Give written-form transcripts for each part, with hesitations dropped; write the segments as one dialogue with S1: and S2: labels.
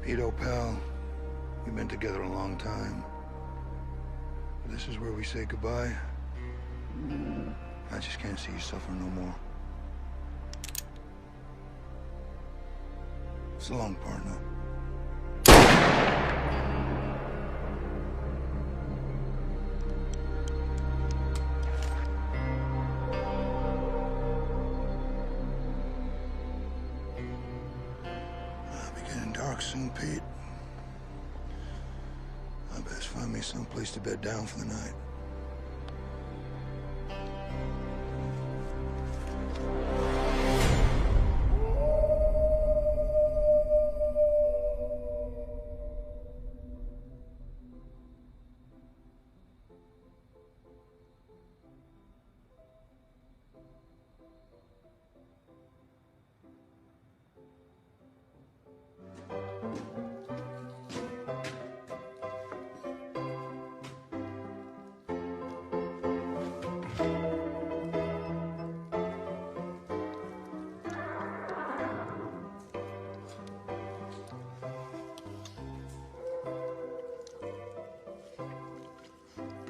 S1: Pedo, pal, we've been together a long time. This is where we say goodbye. I just can't see you suffering no more. So long, partner. I'll be getting dark soon, Pete. I best find me some place to bed down for the night.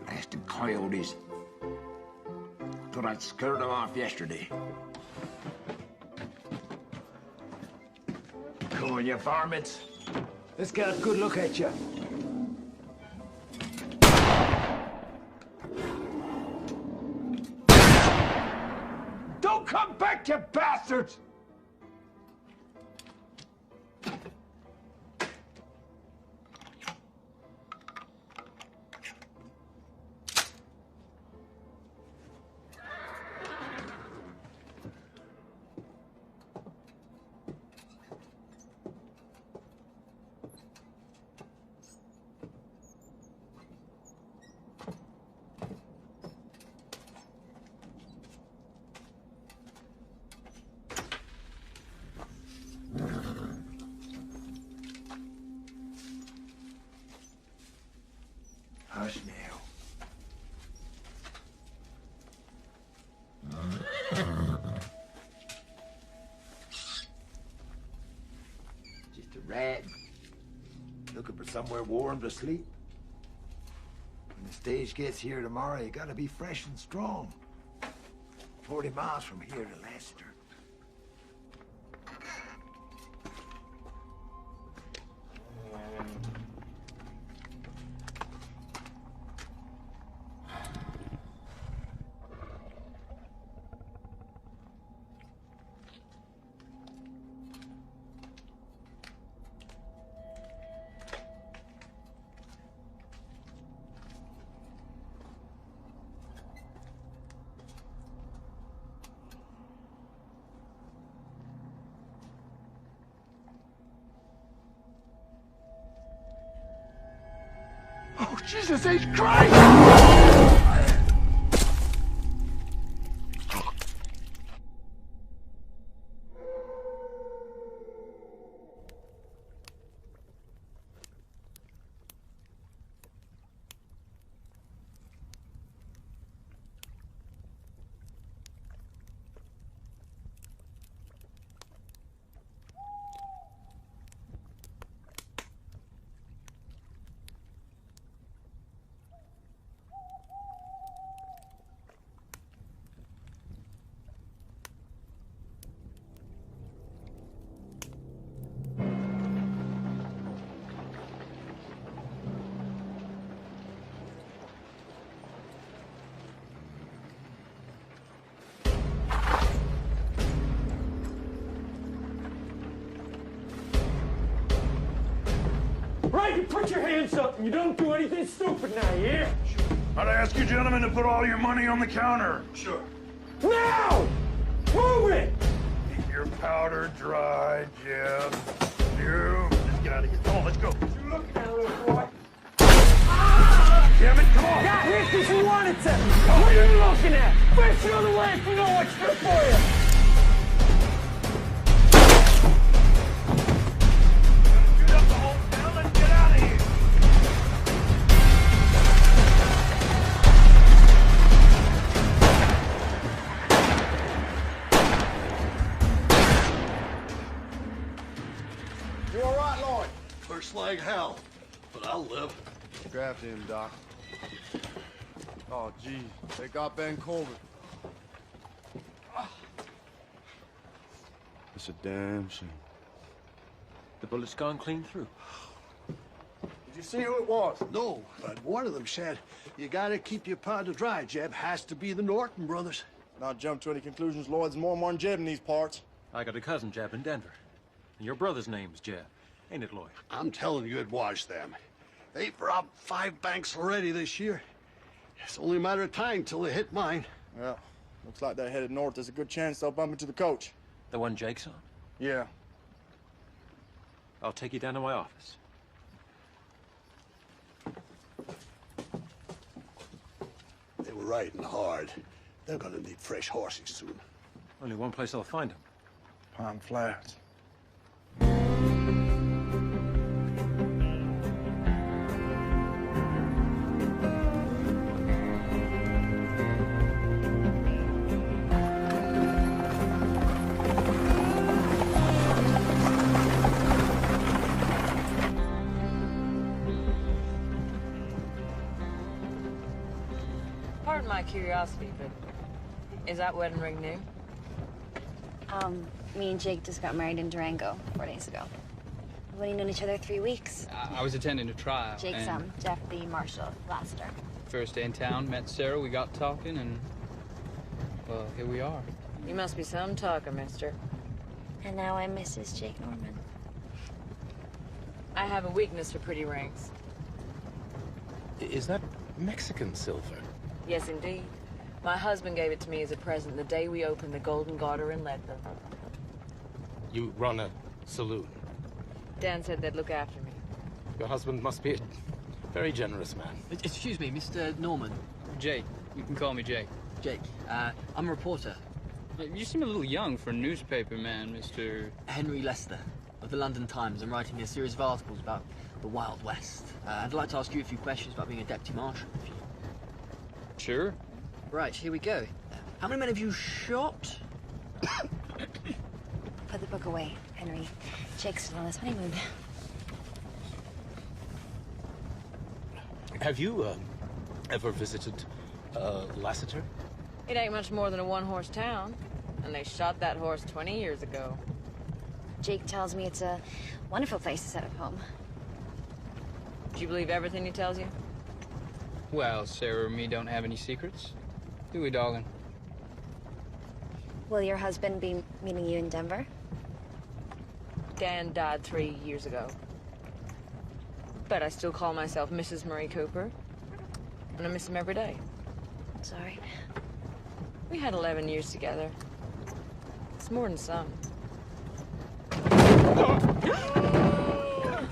S2: Blasted coyotes. Thought I'd scared them off yesterday. Come on, you varmints. Let's get a good look at you. Don't come back, you bastards! Hush now. Just a rat. Looking for somewhere warm to sleep. When the stage gets here tomorrow, you gotta be fresh and strong. 40 miles from here to Leicester. Oh, Jesus H. Christ! Right, you put your hands up and you don't do anything stupid now, you hear?
S3: Sure. I'd ask you gentlemen to put all your money on the counter.
S1: Sure.
S3: Now! Move it! Keep your powder dry, Jeb. You. Let's get out of here. Come on, let's go.
S2: You looking at, little boy?
S3: Damn it, come on!
S2: Got here because you wanted to! What are you looking at? Face the other way if you know what's good for you!
S3: Shoot up the whole town, let's get out of here!
S1: You all right, Lloyd?
S4: Look after him, Doc. Oh, gee, they got Ben Colbert. It's a damn shame.
S5: The bullet's gone clean through.
S4: Did you see who it was?
S6: No, but one of them said, you gotta keep your powder dry, Jeb. Has to be the Norton brothers.
S4: Not jump to any conclusions, Lloyd. There's more than one Jeb in these parts.
S5: I got a cousin, Jeb, in Denver. And your brother's name's Jeb. Ain't it, Lloyd?
S6: I'm telling you, it was them. They've robbed 5 banks already this year. It's only a matter of time till they hit mine.
S4: Well, looks like they're headed north. There's a good chance they'll bump into the coach.
S5: The one Jake's on?
S4: Yeah.
S5: I'll take you down to my office.
S6: They were riding hard. They're gonna need fresh horses soon.
S5: Only one place I'll find him.
S4: Pine Flats.
S7: Pardon my curiosity, but is that wedding ring new?
S8: Me and Jake just got married in Durango 4 days ago. We've only known each other 3 weeks.
S9: I was attending a trial.
S8: Jake's
S9: and
S8: Jeff the Marshal Lassiter.
S9: First day in town, met Sarah, we got talking, and, well, here we are.
S7: You must be some talker, mister.
S8: And now I'm Mrs. Jake Norman.
S7: I have a weakness for pretty rings.
S10: Is that Mexican silver?
S7: Yes, indeed. My husband gave it to me as a present the day we opened the Golden Garter in Leadville.
S10: You run a saloon.
S7: Dan said they'd look after me.
S10: Your husband must be a very generous man.
S11: Excuse me, Mr. Norman.
S9: Jake, you can call me Jake.
S11: Jake, I'm a reporter.
S9: You seem a little young for a newspaper man, Mr.
S11: Henry Lester of the London Times. I'm writing a series of articles about the Wild West. I'd like to ask you a few questions about being a deputy marshal.
S9: Sure.
S11: Right, here we go. How many men have you shot?
S8: Put the book away, Henry. Jake's still on his honeymoon.
S10: Have you ever visited Lassiter?
S7: It ain't much more than a one-horse town, and they shot that horse 20 years ago.
S8: Jake tells me it's a wonderful place to set up home.
S7: Do you believe everything he tells you?
S9: Well, Sarah and me don't have any secrets. Do we, darling?
S8: Will your husband be meeting you in Denver?
S7: Dan died 3 years ago. But I still call myself Mrs. Murray Cooper, and I miss him every day.
S8: Sorry.
S7: We had 11 years together. It's more than some.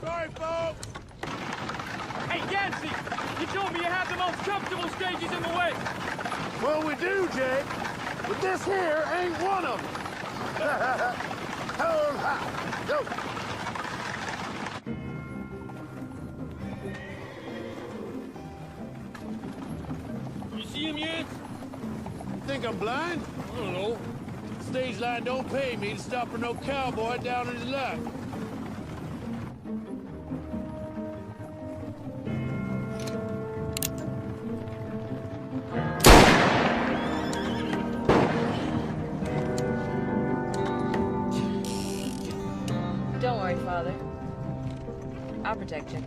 S3: Sorry, folks! Hey, Yancey! You told me you have the most comfortable stages in the West!
S6: Well, we do, Jake. But this here ain't one of them. Go.
S3: You see him yet?
S6: Think I'm blind?
S3: I don't know. Stage line don't pay me to stop for no cowboy down in his luck.
S7: Don't worry, Father. I'll protect you.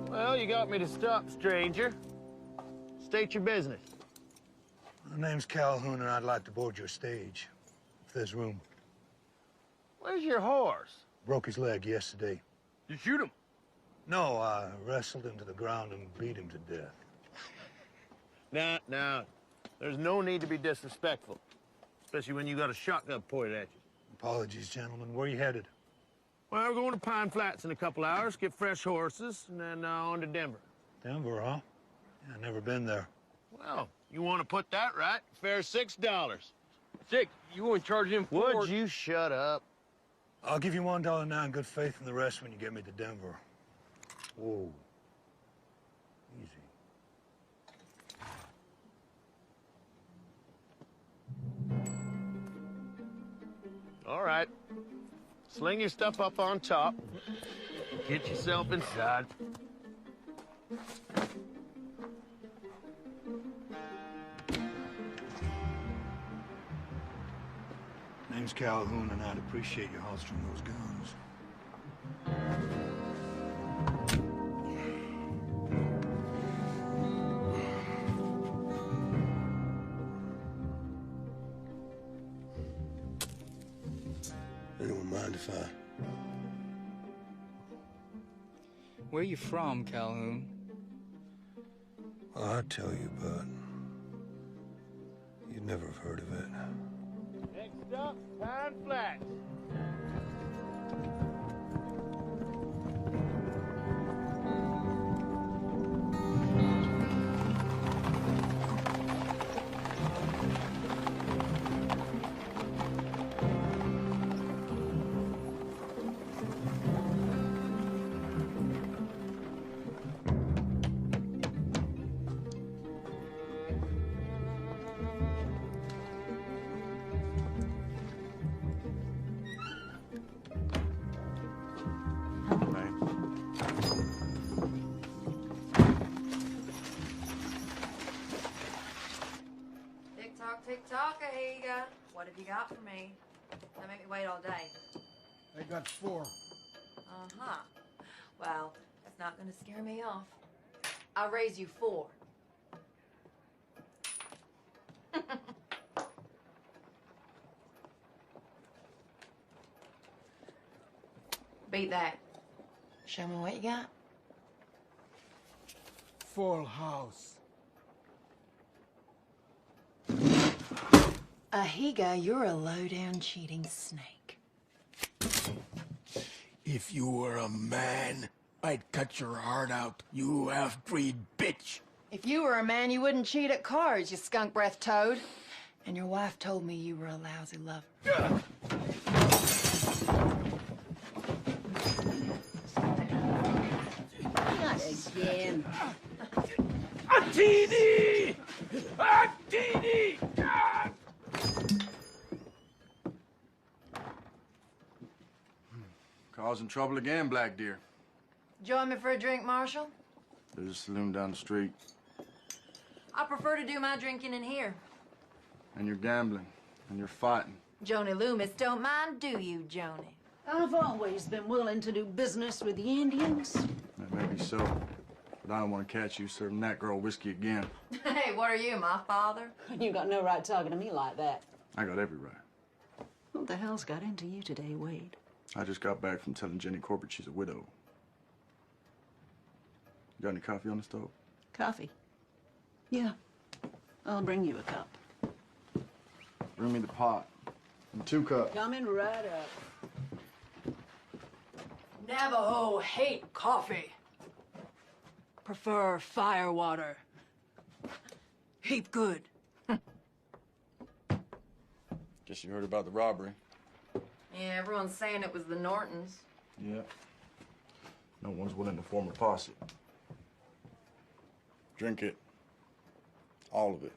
S3: Well, you got me to stop, stranger. State your business.
S1: My name's Calhoun, and I'd like to board your stage, if there's room.
S3: Where's your horse?
S1: Broke his leg yesterday.
S3: You shoot him?
S1: No, I wrestled him to the ground and beat him to death.
S3: Now, there's no need to be disrespectful, especially when you got a shotgun pointed at you.
S1: Apologies, gentlemen. Where are you headed?
S3: Well, we're going to Pine Flats in a couple hours, get fresh horses, and then on to Denver.
S1: Denver, huh? Yeah, I've never been there.
S3: Well, you want to put that right? Fair $6.
S5: Jake, you won't charge him for...
S3: Would you shut up?
S1: I'll give you $1 now in good faith, and the rest when you get me to Denver. Whoa. Easy.
S3: All right.
S12: Sling your stuff up on top. Get yourself inside.
S1: Name's Calhoun, and I'd appreciate you holstering those guns.
S6: Anyone mind if I...
S9: Where you from, Calhoun?
S1: Well, I'd tell you, but you'd never have heard of it.
S12: Next up, Pine Flats.
S13: Tick-tock, Ahiga. What have you got for me? Don't make me wait all day.
S2: I got 4.
S13: Uh-huh. Well, that's not gonna scare me off. I'll raise you 4. Beat that. Show me what you got.
S2: Full house.
S13: Ahiga, you're a low-down cheating snake.
S14: If you were a man, I'd cut your heart out, you half-breed bitch.
S13: If you were a man, you wouldn't cheat at cards, you skunk-breath toad. And your wife told me you were a lousy lover.
S15: Not again.
S14: Attini! Attini!
S4: Causing trouble again, Black Deer.
S13: Join me for a drink, Marshal?
S4: There's a saloon down the street.
S13: I prefer to do my drinking in here.
S4: And you're gambling. And you're fighting.
S13: Joni Loomis don't mind, do you, Joni?
S15: I've always been willing to do business with the Indians.
S4: That may be so. But I don't want to catch you serving that girl whiskey again.
S13: Hey, what are you, my father?
S15: You got no right talking to me like that.
S4: I got every right.
S15: What the hell's got into you today, Wade?
S4: I just got back from telling Jenny Corbett she's a widow. You got any coffee on the stove?
S15: Coffee? Yeah. I'll bring you a cup.
S4: Bring me the pot. And 2 cups.
S15: Coming right up.
S13: Navajo hate coffee. Prefer fire water. Heap good.
S4: Guess you heard about the robbery.
S13: Yeah, everyone's saying it was the Nortons.
S4: Yeah. No one's willing to form a posse. Drink it. All of it.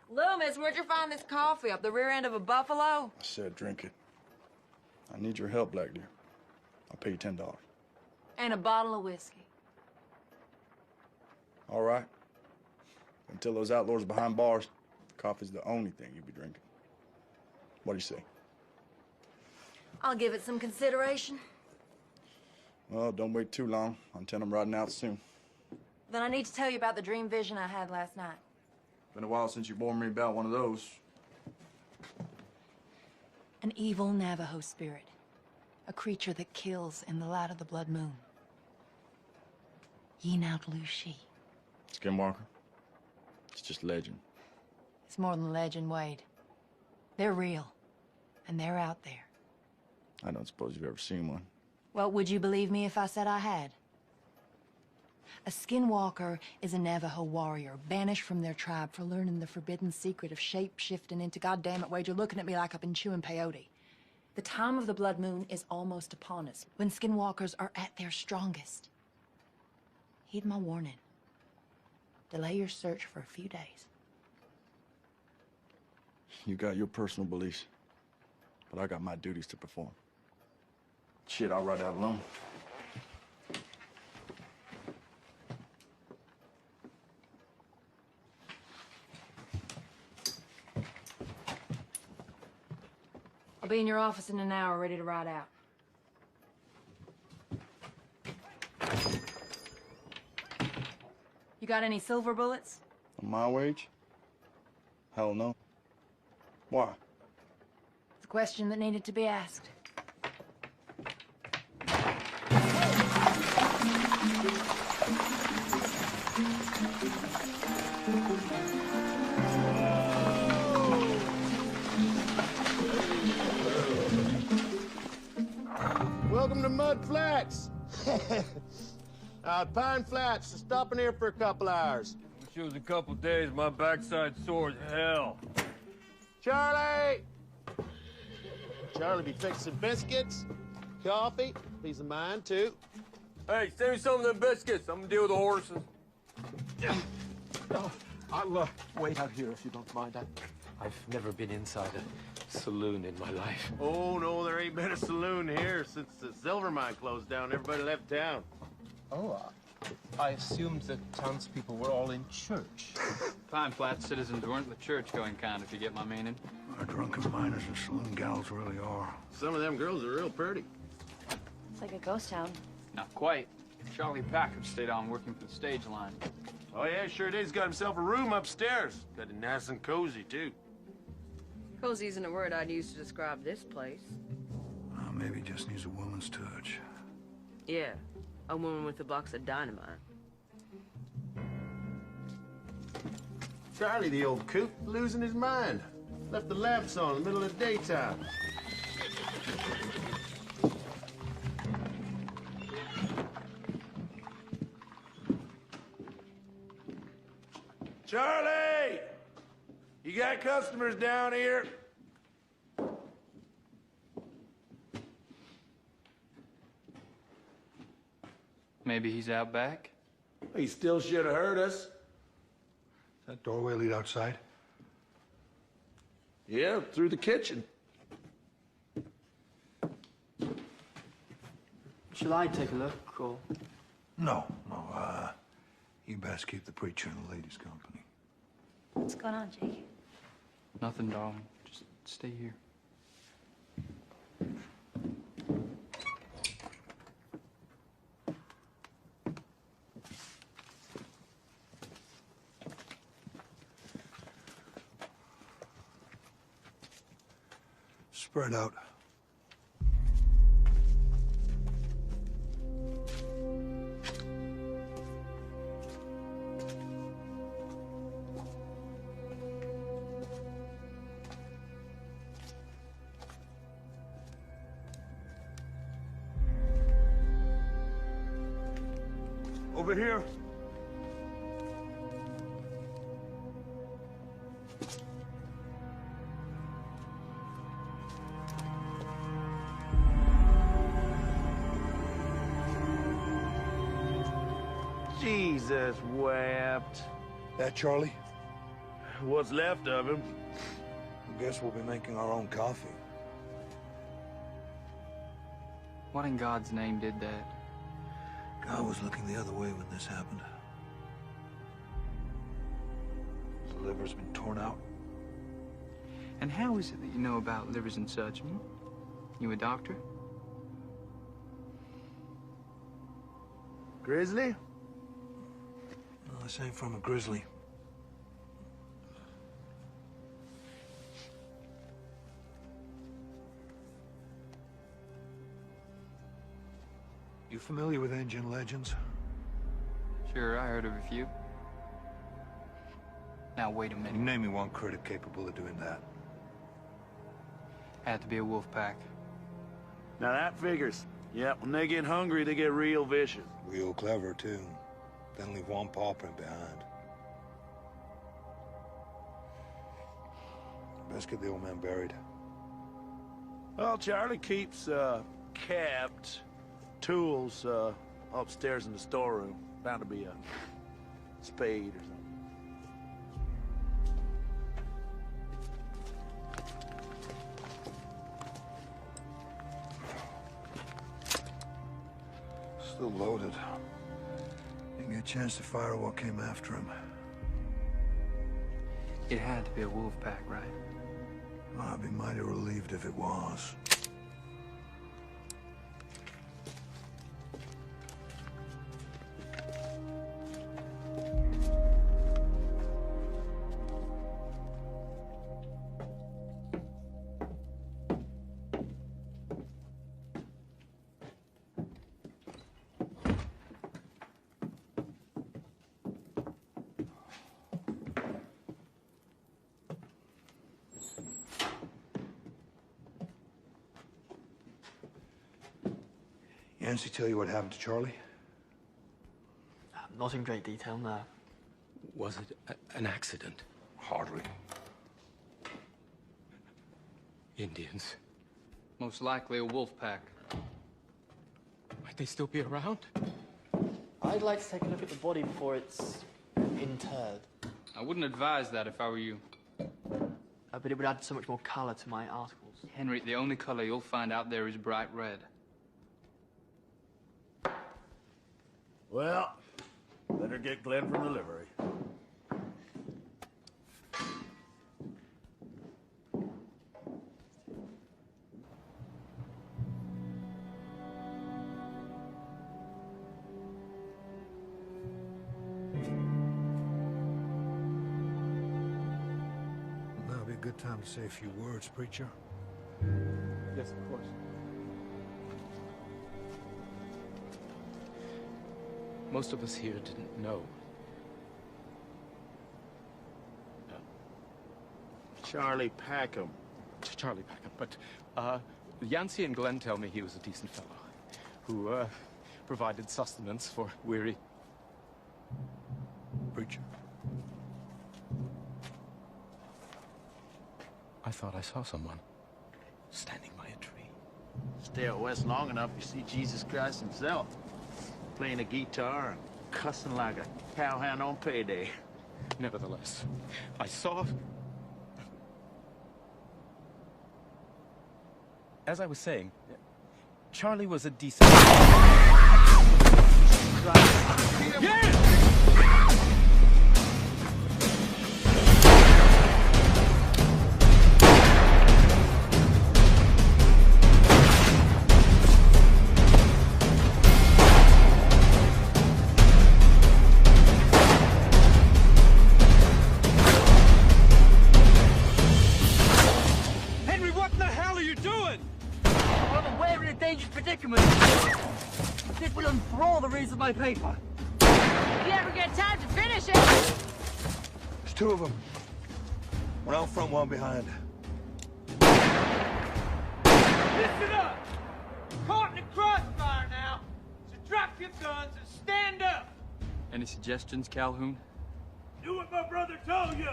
S13: Loomis, where'd you find this coffee? Up the rear end of a buffalo?
S4: I said drink it. I need your help, Black Deer. I'll pay you $10.
S13: And a bottle of whiskey.
S4: All right. Until those outlaws are behind bars, coffee's the only thing you'll be drinking. What do you say?
S13: I'll give it some consideration.
S4: Well, don't wait too long. I'm telling them riding out soon.
S13: Then I need to tell you about the dream vision I had last night.
S4: Been a while since you warned me about one of those.
S13: An evil Navajo spirit. A creature that kills in the light of the blood moon. Yinaut Lushi.
S4: Skinwalker? It's just legend.
S13: It's more than legend, Wade. They're real. And they're out there.
S4: I don't suppose you've ever seen one.
S13: Well, would you believe me if I said I had? A skinwalker is a Navajo warrior, banished from their tribe for learning the forbidden secret of shape-shifting into... Goddamn it, Wade, you're looking at me like I've been chewing peyote. The time of the blood moon is almost upon us, when skinwalkers are at their strongest. Heed my warning. Delay your search for a few days.
S4: You got your personal beliefs, but I got my duties to perform. Shit, I'll ride out alone.
S13: I'll be in your office in an hour, ready to ride out. You got any silver bullets?
S4: On my wage? Hell no. Why?
S13: It's a question that needed to be asked.
S12: Welcome to Mud Flats. Pine Flats, stopping here for a couple hours.
S3: Wish it was a couple days. My backside sore as hell.
S12: Charlie! Charlie be fixing biscuits, coffee, piece of mine, too.
S3: Hey, save me some of them biscuits. I'm gonna deal with the horses.
S10: I'll wait out here if you don't mind. I've never been inside a saloon in my life.
S12: Oh, no, there ain't been a saloon here since the silver mine closed down. Everybody left town.
S10: Oh, I assumed that townspeople were all in church.
S9: Pine Flats citizens weren't the church-going kind, if you get my meaning.
S1: Our drunken miners and saloon gals really are.
S12: Some of them girls are real pretty.
S8: It's like a ghost town.
S9: Not quite. Charlie Packard stayed on working for the stage line.
S12: Oh, yeah, sure did. He's got himself a room upstairs. Got it nice and cozy, too.
S7: Cozy isn't a word I'd use to describe this place.
S1: Maybe just needs a woman's touch.
S7: Yeah, a woman with a box of dynamite.
S12: Charlie, the old coot, losing his mind. Left the lamps on in the middle of the daytime.
S3: Charlie! You got customers down here?
S9: Maybe he's out back?
S3: He still should have heard us.
S1: That doorway lead outside?
S3: Yeah, through the kitchen.
S11: Shall I take a look, or...?
S1: No. You best keep the preacher in the ladies' company.
S8: What's going on, Jake?
S9: Nothing, darling. Just stay here.
S1: Spread out. Over here.
S12: Jesus wept.
S1: That Charlie?
S12: What's left of him.
S1: I guess we'll be making our own coffee.
S9: What in God's name did that?
S1: God was looking the other way when this happened. His liver's been torn out.
S9: And how is it that you know about livers and such? Hmm? You a doctor?
S12: Grizzly?
S1: No, this ain't from a grizzly. You familiar with Indian legends?
S9: Sure, I heard of a few. Now, wait a minute.
S1: Name me one critic capable of doing that.
S9: Had to be a wolf pack.
S12: Now that figures. Yep, when they get hungry, they get real vicious.
S1: Real clever, too. Then leave one paw print behind. Best get the old man buried.
S12: Well, Charlie keeps, kept tools, upstairs in the storeroom. Bound to be a spade or something.
S1: Still loaded. Didn't get a chance to fire what came after him.
S9: It had to be a wolf pack, right?
S1: I'd be mighty relieved if it was. Yancey tell you what happened to Charlie?
S11: Not in great detail, no.
S10: Was it an accident?
S1: Hardly.
S10: Indians.
S9: Most likely a wolf pack.
S10: Might they still be around?
S11: I'd like to take a look at the body before it's interred.
S9: I wouldn't advise that if I were you.
S11: But it would add so much more color to my articles.
S9: Henry, the only color you'll find out there is bright red.
S12: Well, better get Glenn from the livery.
S1: That'll be a good time to say a few words, preacher.
S10: Yes, of course. Most of us here didn't know.
S12: Charlie Packham.
S10: Charlie Packham, but Yancey and Glenn tell me he was a decent fellow who provided sustenance for weary.
S1: Preacher.
S10: I thought I saw someone standing by a tree.
S12: Stay out west long enough, you see Jesus Christ himself. Playing a guitar and cussing like a cowhand on payday.
S10: Nevertheless, I saw... As I was saying, Charlie was a decent... Yeah!
S11: This will enthrall the readers of my paper.
S7: If you ever get time to finish it.
S1: There's two of them. One out front, one behind.
S16: Listen up! Caught in the crossfire now. So drop your guns and stand up.
S9: Any suggestions, Calhoun?
S16: Do what my brother told you.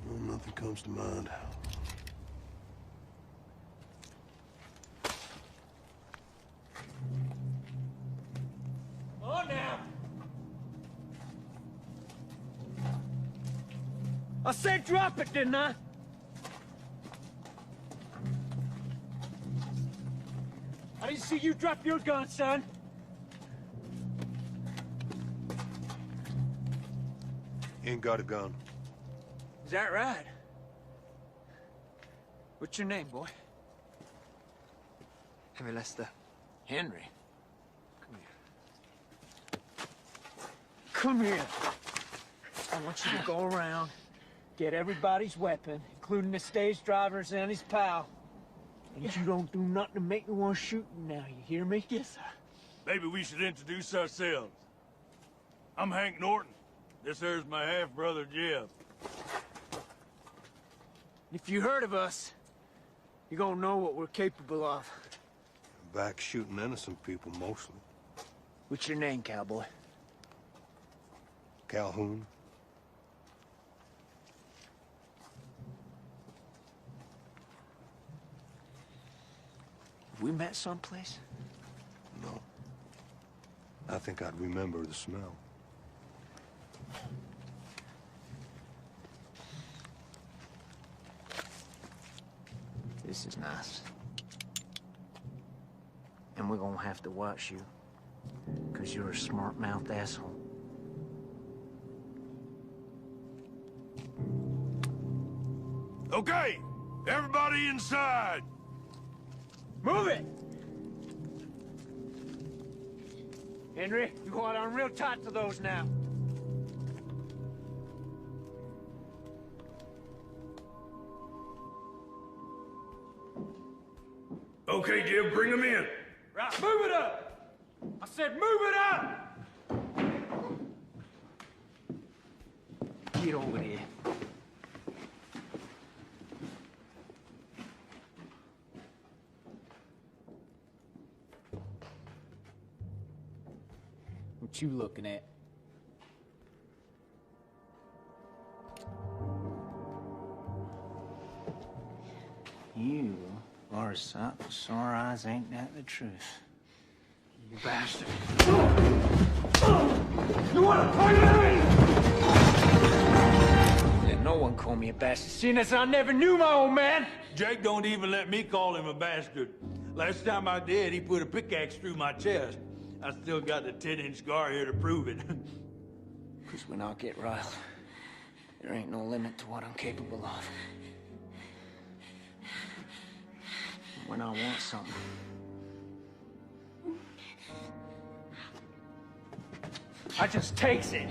S1: Well, nothing comes to mind.
S16: On now. I said drop it, didn't I? I didn't see you drop your gun, son.
S1: Ain't got a gun.
S16: Is that right? What's your name, boy?
S11: Henry Lester.
S16: Henry. Come here. I want you to go around, get everybody's weapon, including the stage driver's and his pal. And you don't do nothing to make me want to shoot you now, you hear me?
S12: Yes, sir. Maybe we should introduce ourselves. I'm Hank Norton. This here's my half-brother, Jeff.
S16: If you heard of us, you're gonna know what we're capable of.
S1: Back shooting innocent people, mostly.
S16: What's your name, cowboy?
S1: Calhoun.
S16: Have we met someplace?
S1: No. I think I'd remember the smell.
S16: This is nice. And we're gonna have to watch you Because you're a smart-mouthed asshole.
S3: Okay, everybody inside.
S16: Move it! Henry, you hold on real tight to those now.
S3: Okay, Jim, bring them in.
S16: Right, move it up! I said move it up! Get over here. What you looking at? You are a sight for sore eyes, ain't that the truth? You bastard. You wanna fight me? Let no one call me a bastard, seeing as I never knew my old man.
S3: Jake don't even let me call him a bastard. Last time I did, he put a pickaxe through my chest. I still got the 10-inch scar here to prove it.
S16: Because when I get riled, there ain't no limit to what I'm capable of. When I want something, I just takes it.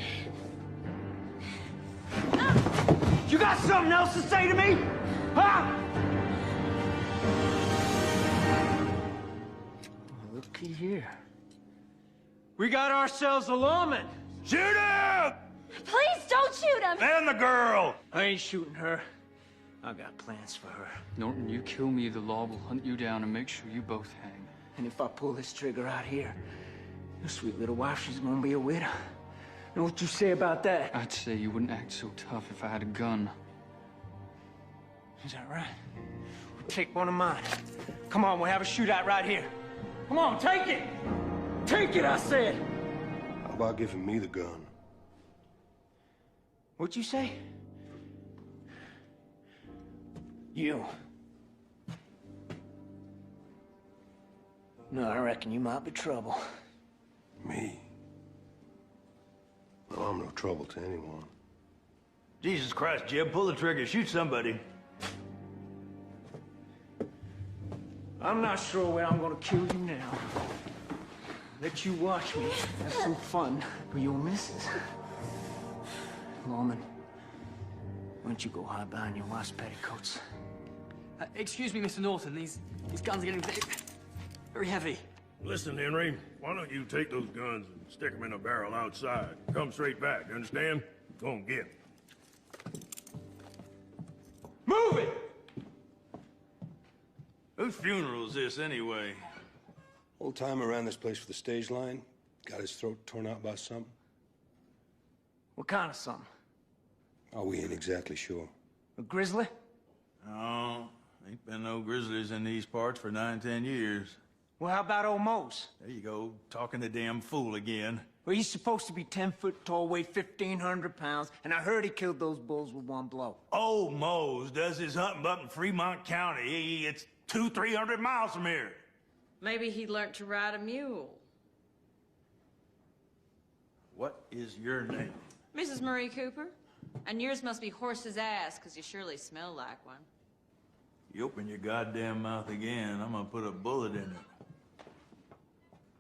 S16: You got something else to say to me? Huh? Looky here. We got ourselves a lawman.
S3: Shoot him!
S8: Please don't shoot him!
S3: And the girl!
S16: I ain't shooting her. I got plans for her.
S9: Norton, you kill me, the law will hunt you down and make sure you both hang.
S16: And if I pull this trigger out here, your sweet little wife, she's gonna be a widow. Know what you say about that?
S9: I'd say you wouldn't act so tough if I had a gun.
S16: Is that right? Take one of mine. Come on, we'll have a shootout right here. Come on, take it! Take it, I said!
S1: How about giving me the gun?
S16: What'd you say? You. No, I reckon you might be trouble.
S1: Me? Well, I'm no trouble to anyone.
S3: Jesus Christ, Jim, pull the trigger, shoot somebody.
S16: I'm not sure where I'm gonna kill you now. Let you watch me have some fun with your missus. Lawman, why don't you go hide behind your wife's petticoats?
S11: Excuse me, Mr. Norton. These guns are getting very heavy.
S3: Listen, Henry, why don't you take those guns and stick them in a barrel outside? Come straight back, you understand? Go and get 'em.
S16: Move it!
S3: Whose funeral is this, anyway?
S1: Old timer ran this place for the stage line. Got his throat torn out by something.
S16: What kind of something?
S1: Oh, we ain't exactly sure.
S16: A grizzly?
S3: No, ain't been no grizzlies in these parts for 9-10 years.
S16: Well, how about old Mose?
S3: There you go, talking the damn fool again.
S16: Well, he's supposed to be 10 foot tall, weigh 1,500 pounds, and I heard he killed those bulls with one blow.
S3: Old Mose does his hunting up in Fremont County. It's 200-300 miles from here.
S7: Maybe he learned to ride a mule.
S3: What is your name?
S7: Mrs. Marie Cooper? And yours must be horse's ass, because you surely smell like one.
S3: You open your goddamn mouth again, I'm gonna put a bullet in it.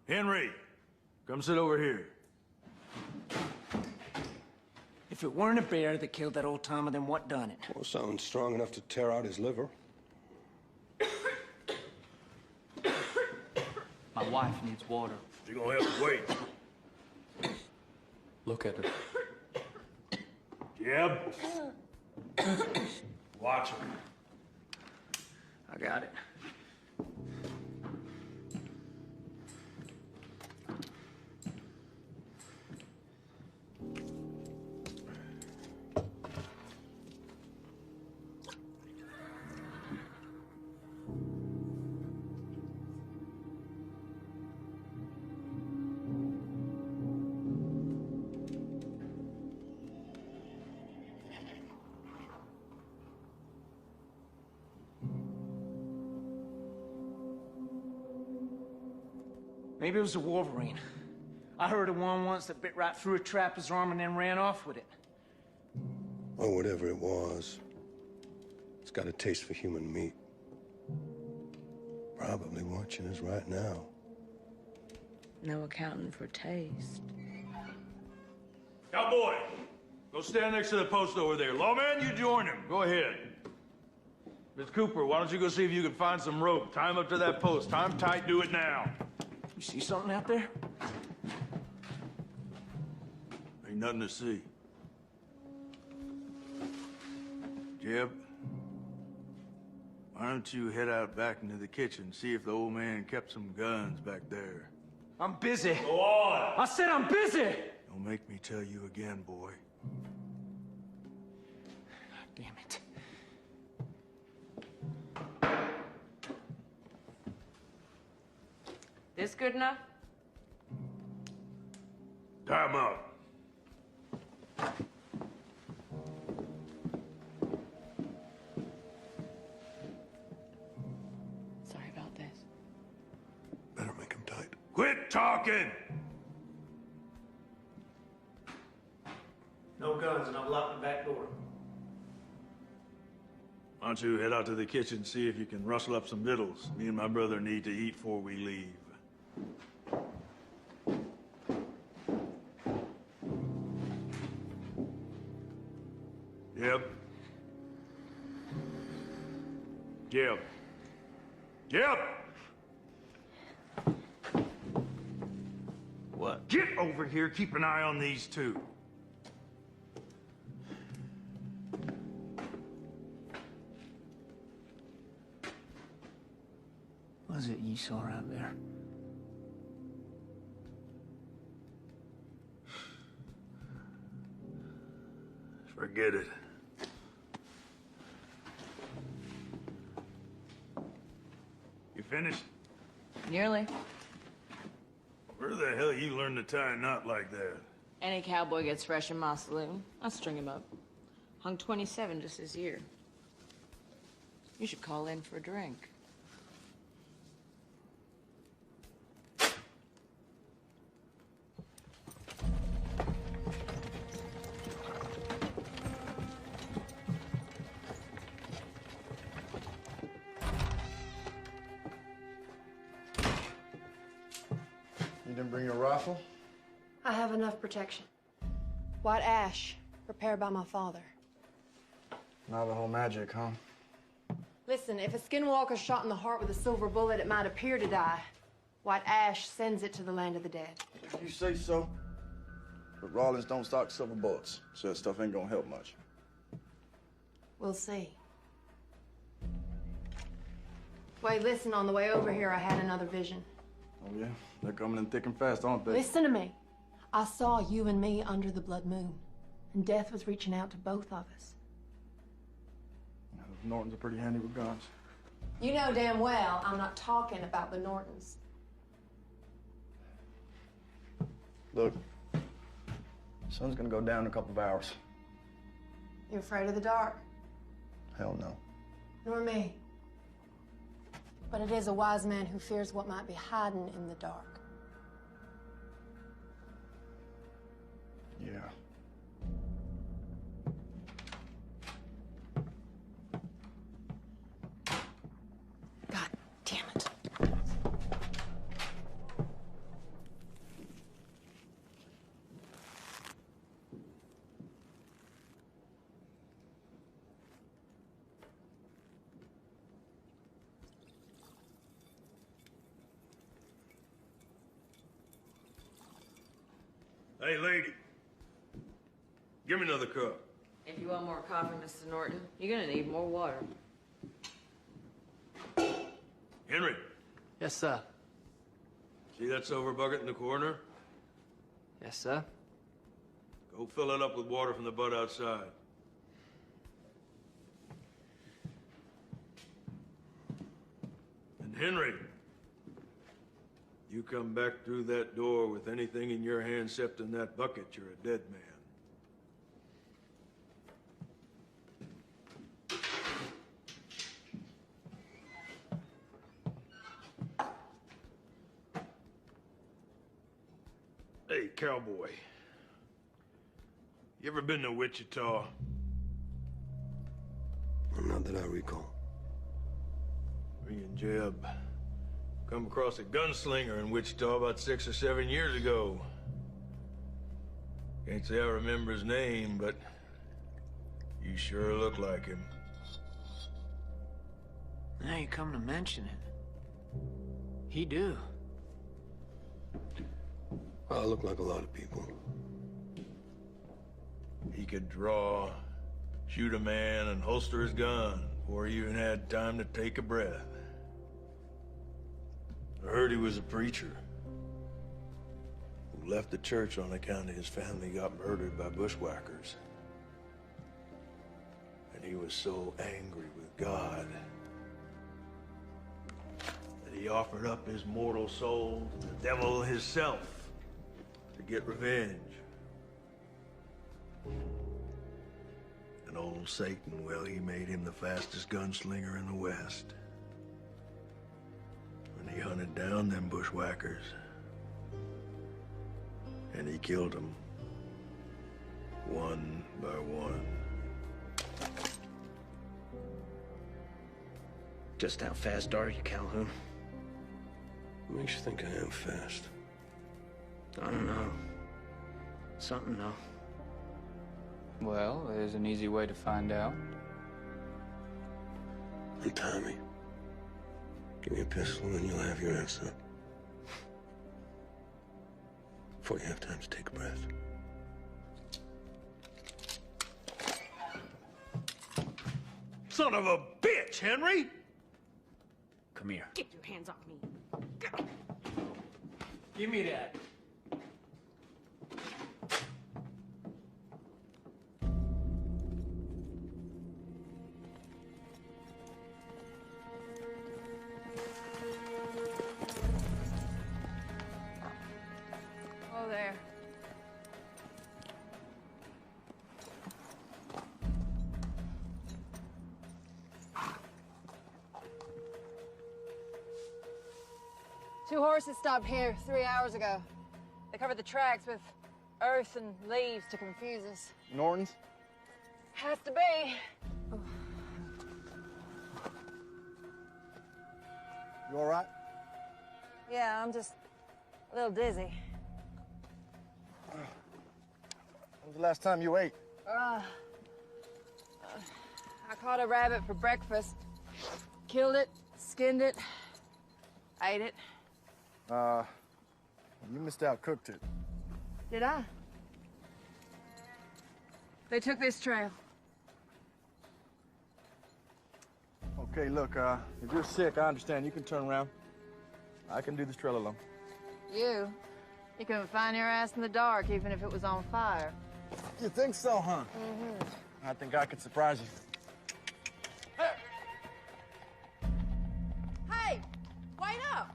S3: Henry, come sit over here.
S16: If it weren't a bear that killed that old timer, then what done it?
S1: Well, something strong enough to tear out his liver.
S9: My wife needs water.
S3: You're gonna have to wait.
S9: Look at her.
S3: Jeb. Watch him.
S16: I got it. Maybe it was a wolverine. I heard of one once that bit right through a trapper's arm and then ran off with it.
S1: Or whatever it was. It's got a taste for human meat. Probably watching us right now.
S7: No accounting for taste.
S3: Cowboy, go stand next to the post over there. Lawman, you join him. Go ahead. Miss Cooper, why don't you go see if you can find some rope? Tie him up to that post. Tie him tight, do it now.
S16: You see something out there?
S3: Ain't nothing to see. Jeb, why don't you head out back into the kitchen, see if the old man kept some guns back there.
S16: I'm busy.
S3: Go on!
S16: I said I'm busy!
S3: Don't make me tell you again, boy.
S16: God damn it.
S7: This good enough?
S3: Tie him up.
S7: Sorry about this.
S1: Better make him tight.
S3: Quit talking!
S16: No guns, and I've locked the back door.
S3: Why don't you head out to the kitchen, see if you can rustle up some victuals. Me and my brother need to eat before we leave. Jeb. Jeb. Jeb!
S16: What?
S3: Get over here, keep an eye on these two.
S16: What was it you saw out there?
S3: Forget it. You finished?
S7: Nearly.
S3: Where the hell you learn to tie a knot like that?
S7: Any cowboy gets fresh in my saloon. I string him up. Hung 27 just this year. You should call in for a drink.
S4: You didn't bring your rifle?
S13: I have enough protection. White ash, prepared by my father.
S4: Navajo magic, huh?
S13: Listen, if a skinwalker's shot in the heart with a silver bullet, it might appear to die. White ash sends it to the land of the dead.
S4: If you say so. But Rawlins don't stock silver bullets, so that stuff ain't gonna help much.
S13: We'll see. Wait, listen, on the way over here, I had another vision.
S4: Oh, yeah? They're coming in thick and fast, aren't they?
S13: Listen to me. I saw you and me under the blood moon, and death was reaching out to both of us.
S4: Yeah, those Nortons are pretty handy with guns.
S13: You know damn well I'm not talking about the Nortons.
S4: Look, sun's gonna go down in a couple of hours.
S13: You afraid of the dark?
S4: Hell no.
S13: Nor me. But it is a wise man who fears what might be hiding in the dark.
S4: Yeah.
S13: God damn it.
S3: Hey, lady. Give me another cup.
S7: If you want more coffee, Mr. Norton, you're gonna need more water.
S3: Henry.
S11: Yes, sir.
S3: See that silver bucket in the corner?
S11: Yes, sir.
S3: Go fill it up with water from the butt outside. And Henry, you come back through that door with anything in your hand except in that bucket, you're a dead man. Hey, cowboy. You ever been to Wichita?
S6: Not that I recall.
S3: Me and Jeb come across a gunslinger in Wichita about 6 or 7 years ago. Can't say I remember his name, but you sure look like him.
S16: Now you come to mention it. He do.
S6: I look like a lot of people.
S3: He could draw, shoot a man, and holster his gun before he even had time to take a breath. I heard he was a preacher who left the church on account of his family got murdered by bushwhackers. And he was so angry with God that he offered up his mortal soul to the devil himself to get revenge. And old Satan, well, he made him the fastest gunslinger in the West. And he hunted down them bushwhackers. And he killed them. One by one.
S17: Just how fast are you, Calhoun?
S6: What makes you think I am fast?
S17: I don't know. Something, though.
S9: Well, there's an easy way to find out.
S6: Untie me. Give me a pistol and you'll have your answer. Before you have time to take a breath.
S3: Son of a bitch, Henry!
S16: Come here.
S7: Get your hands off me.
S16: Give me that.
S7: Oh, there. Two horses stopped here 3 hours ago. They covered the tracks with earth and leaves to confuse us.
S4: Norton's?
S7: Has to be.
S4: You all right?
S7: Yeah, I'm just a little dizzy.
S4: When was the last time you ate?
S7: I caught a rabbit for breakfast. Killed it, skinned it, ate it.
S4: You missed out, cooked it.
S7: Did I? They took this trail.
S4: Okay, look, if you're sick, I understand. You can turn around. I can do this trail alone.
S7: You couldn't find your ass in the dark, even if it was on fire.
S4: You think so, huh?
S7: Mm-hmm.
S4: I think I could surprise you.
S7: Hey, wait up!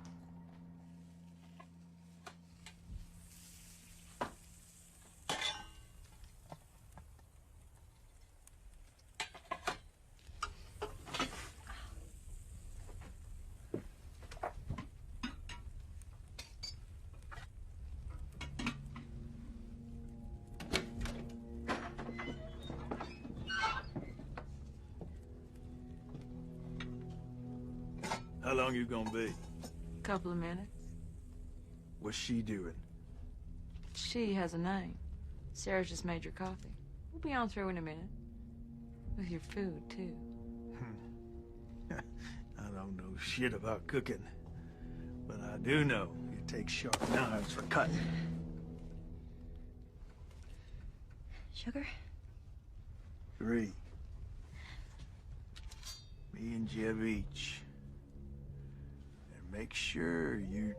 S3: How long you gonna be?
S7: Couple of minutes.
S3: What's she doing?
S7: She has a name. Sarah just made your coffee. We'll be on through in a minute. With your food, too.
S3: I don't know shit about cooking, but I do know you take sharp knives for cutting.
S8: Sugar?
S3: 3. Me and Jeb each. And make sure you...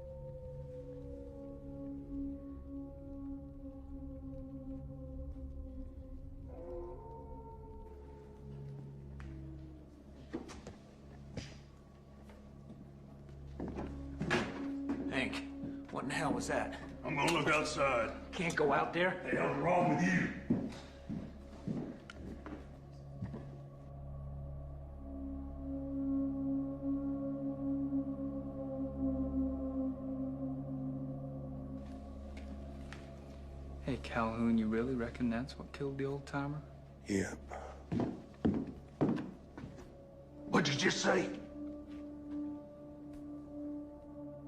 S16: Hank, what in the hell was that?
S3: I'm gonna look outside.
S16: Can't go out there.
S3: The hell's wrong with you?
S9: Hey, Calhoun, you really reckon that's what killed the old-timer?
S1: Yep.
S6: What'd you just say?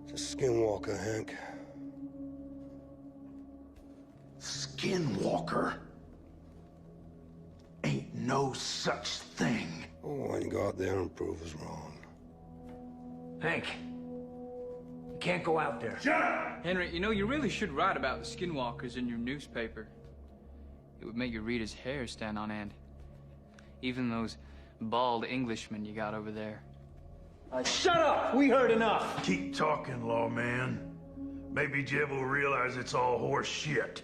S1: It's a skinwalker, Hank.
S6: Skinwalker? Ain't no such thing.
S1: Oh, why don't you go out there and prove us wrong?
S16: Hank, you can't go out there.
S6: Shut up!
S9: Henry, you know, you really should write about the skinwalkers in your newspaper. It would make your readers' hair stand on end. Even those bald Englishmen you got over there.
S16: Shut up! We heard enough!
S3: Keep talking, lawman. Maybe Jeb will realize it's all horse shit.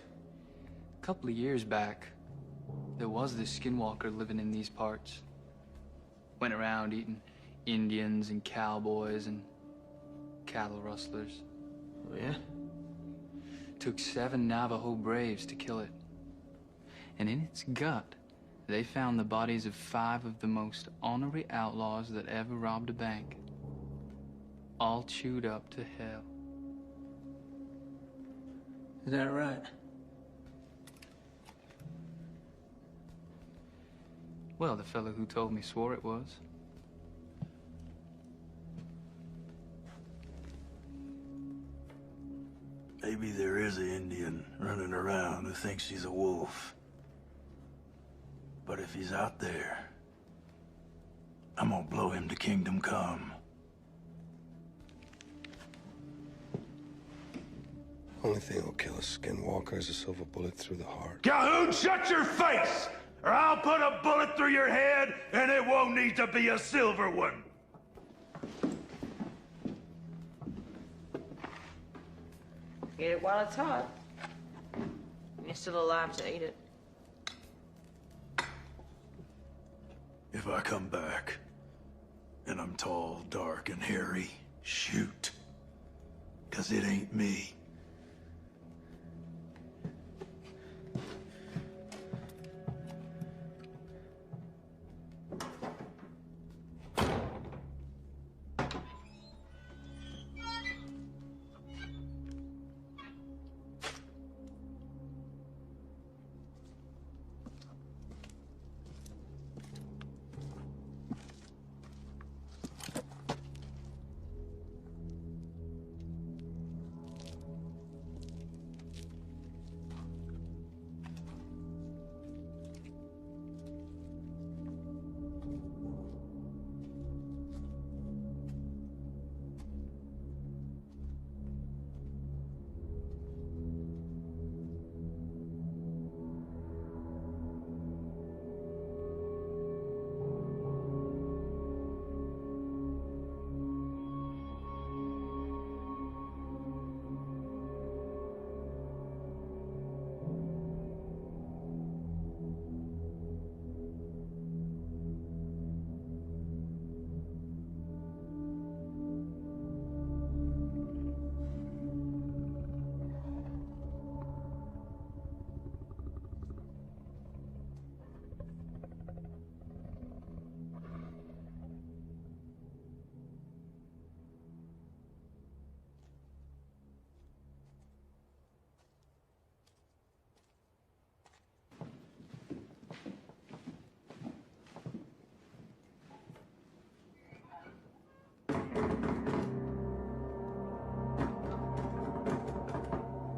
S9: A couple of years back, there was this skinwalker living in these parts. Went around eating Indians and cowboys and cattle rustlers.
S16: Oh, yeah?
S9: Took 7 Navajo braves to kill it. And in its gut, they found the bodies of 5 of the most ornery outlaws that ever robbed a bank. All chewed up to hell.
S16: Is that right?
S9: Well, the fellow who told me swore it was.
S3: Maybe there is an Indian running around who thinks he's a wolf. But if he's out there, I'm gonna blow him to kingdom come.
S1: Only thing that'll kill a skinwalker is a silver bullet through the heart.
S3: Calhoun, shut your face! Or I'll put a bullet through your head, and it won't need to be a silver one.
S7: Eat it while it's hot. You're still alive to eat it.
S3: If I come back, and I'm tall, dark, and hairy, shoot. 'Cause it ain't me.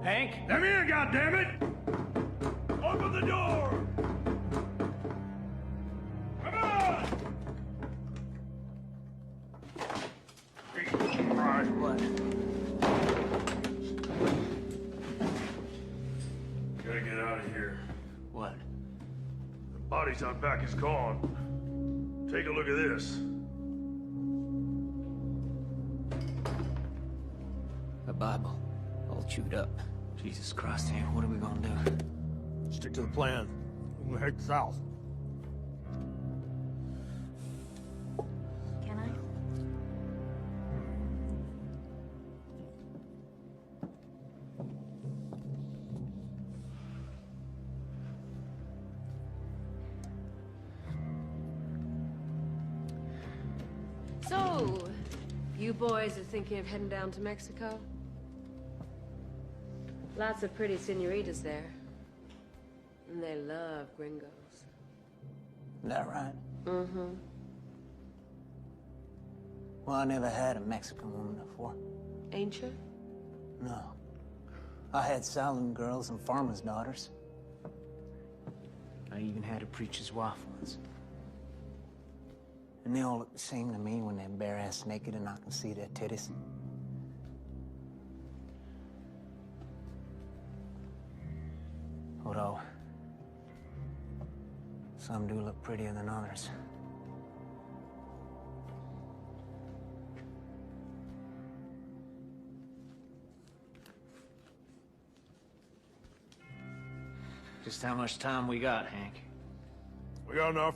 S16: Hank?
S3: Come here, goddammit! Open the door! Come on!
S16: Alright, what?
S3: Gotta get out of here.
S16: What?
S3: The body's out back is gone. Take a look at this.
S16: A Bible. All chewed up. Jesus Christ, Hank, what are we gonna do?
S6: Stick to the plan. We're gonna head south.
S8: Can I?
S7: So, you boys are thinking of heading down to Mexico? Lots of pretty senoritas there. And they love gringos.
S18: Is that right?
S7: Mm-hmm.
S18: Well, I never had a Mexican woman before.
S7: Ain't you?
S18: No. I had Salem girls and farmers' daughters. I even had a preacher's wife once. And they all look the same to me when they're bare-ass naked and I can see their titties. Although, some do look prettier than others. Just how much time we got, Hank?
S14: We got enough.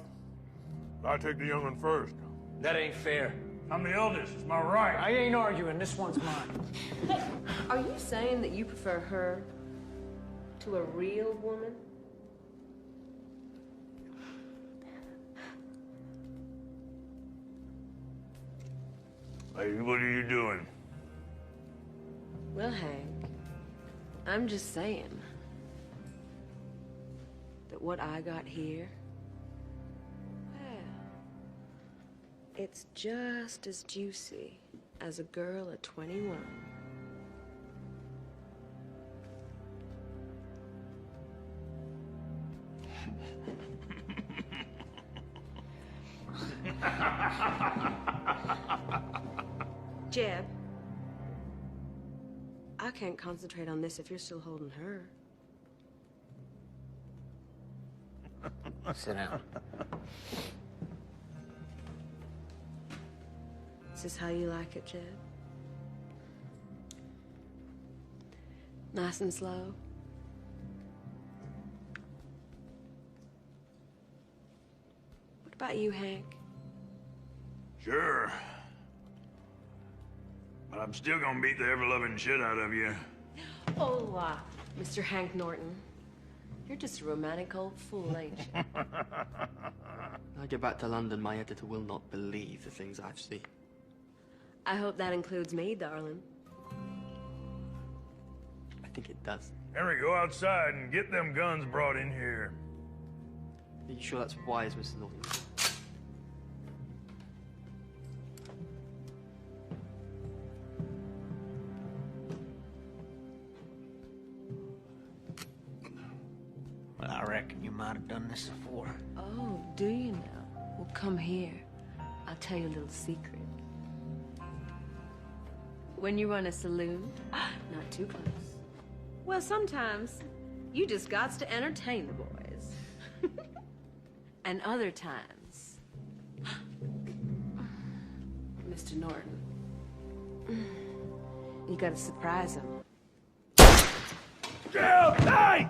S14: I take the young one first.
S18: That ain't fair.
S14: I'm the eldest. It's my right.
S18: I ain't arguing. This one's mine.
S7: Are you saying that you prefer her to a real woman?
S14: Lady, what are you doing?
S7: Well, Hank, I'm just saying that what I got here, well, it's just as juicy as a girl at 21. Jeb, I can't concentrate on this if you're still holding her.
S18: Sit down.
S7: Is this how you like it, Jeb? Nice and slow? What about you, Hank?
S3: Sure. But I'm still gonna beat the ever-loving shit out of you.
S7: Oh, Mr. Hank Norton. You're just a romantic old fool, ain't you?
S11: When I get back to London, my editor will not believe the things I've seen.
S7: I hope that includes me, darling.
S11: I think it does.
S3: Henry, go outside and get them guns brought in here.
S11: Are you sure that's wise, Mr. Norton?
S18: Well, I reckon you might have done this before.
S7: Oh, do you now? Well, come here. I'll tell you a little secret. When you run a saloon, not too close. Well, sometimes you just gots to entertain the boys. And other times, Mr. Norton, you gotta surprise him.
S3: Jill, hey!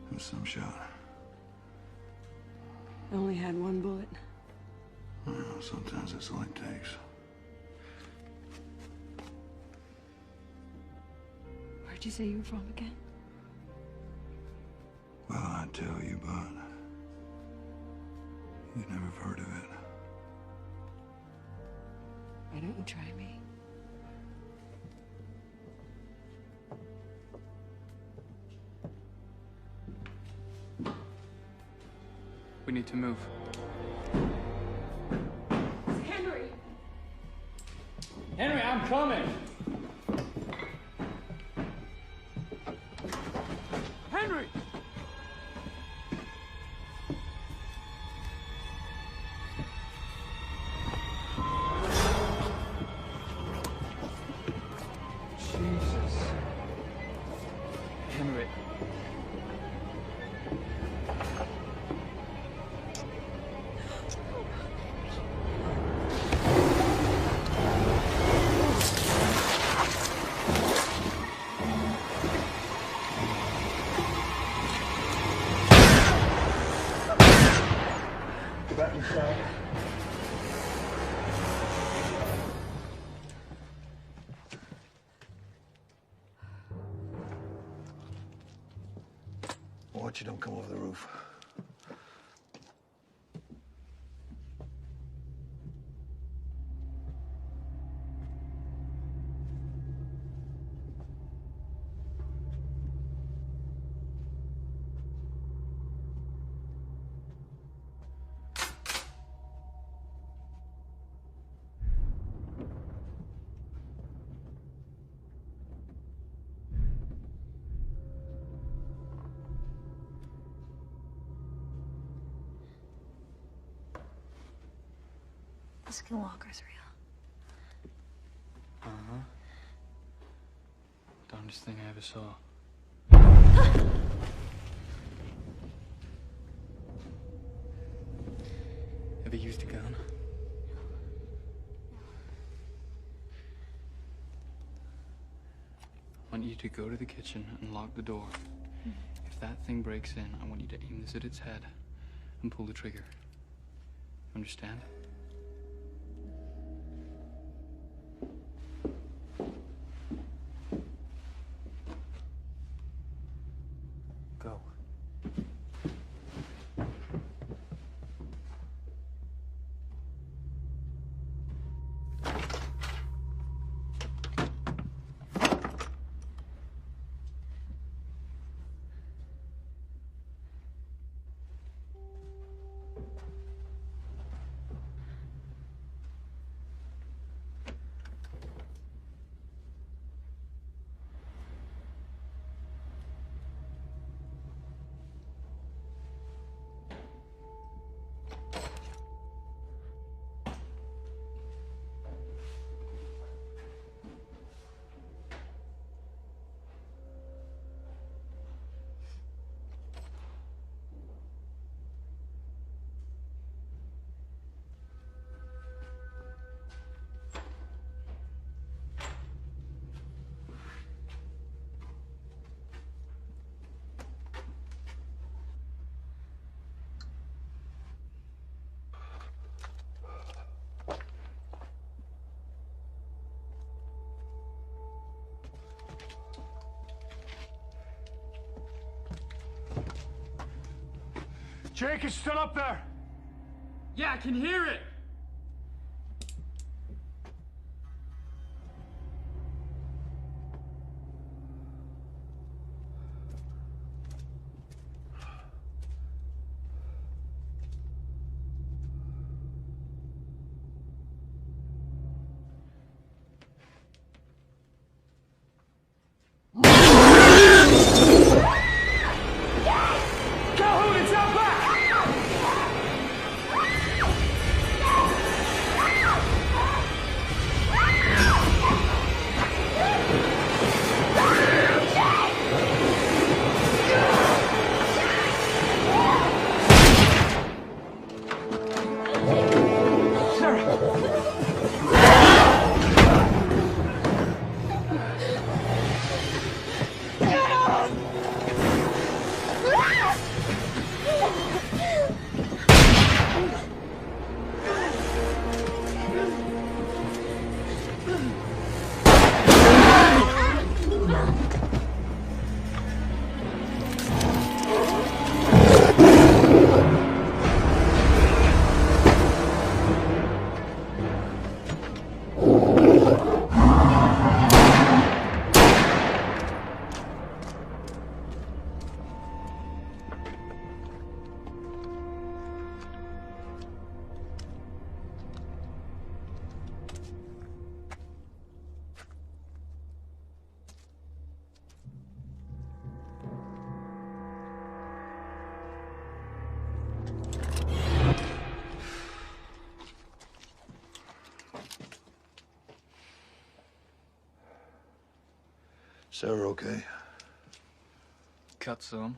S2: It was some shot.
S7: I only had one bullet.
S2: Well, sometimes that's all it takes.
S7: Where'd you say you were from again?
S2: Well, I'd tell you, but you'd never have heard of it.
S7: Why don't you try me?
S9: We need to move.
S7: Henry!
S18: Henry, I'm coming!
S16: Henry!
S9: Jesus. Henry.
S1: Watch you don't come over the roof.
S8: The Skinwalker's real.
S9: Uh-huh. Darndest thing I ever saw. Ever used a gun? I want you to go to the kitchen and lock the door. If that thing breaks in, I want you to aim this at its head and pull the trigger. Understand? Go.
S1: Jake is still up there.
S16: Yeah, I can hear it.
S1: Sarah okay?
S9: Cut some.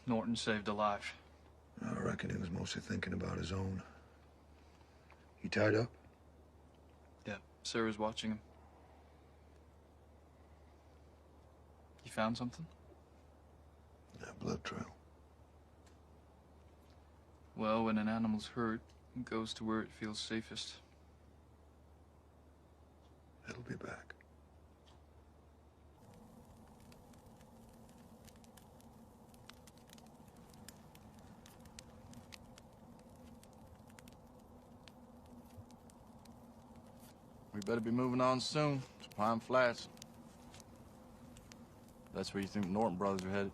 S9: Norton saved a life.
S1: I reckon he was mostly thinking about his own. He tied up?
S9: Yeah, Sarah's watching him. You found something?
S1: That blood trail.
S9: Well, when an animal's hurt, it goes to where it feels safest.
S1: It'll be back.
S4: We better be moving on soon. It's Pine Flats. That's where you think the Norton brothers are headed.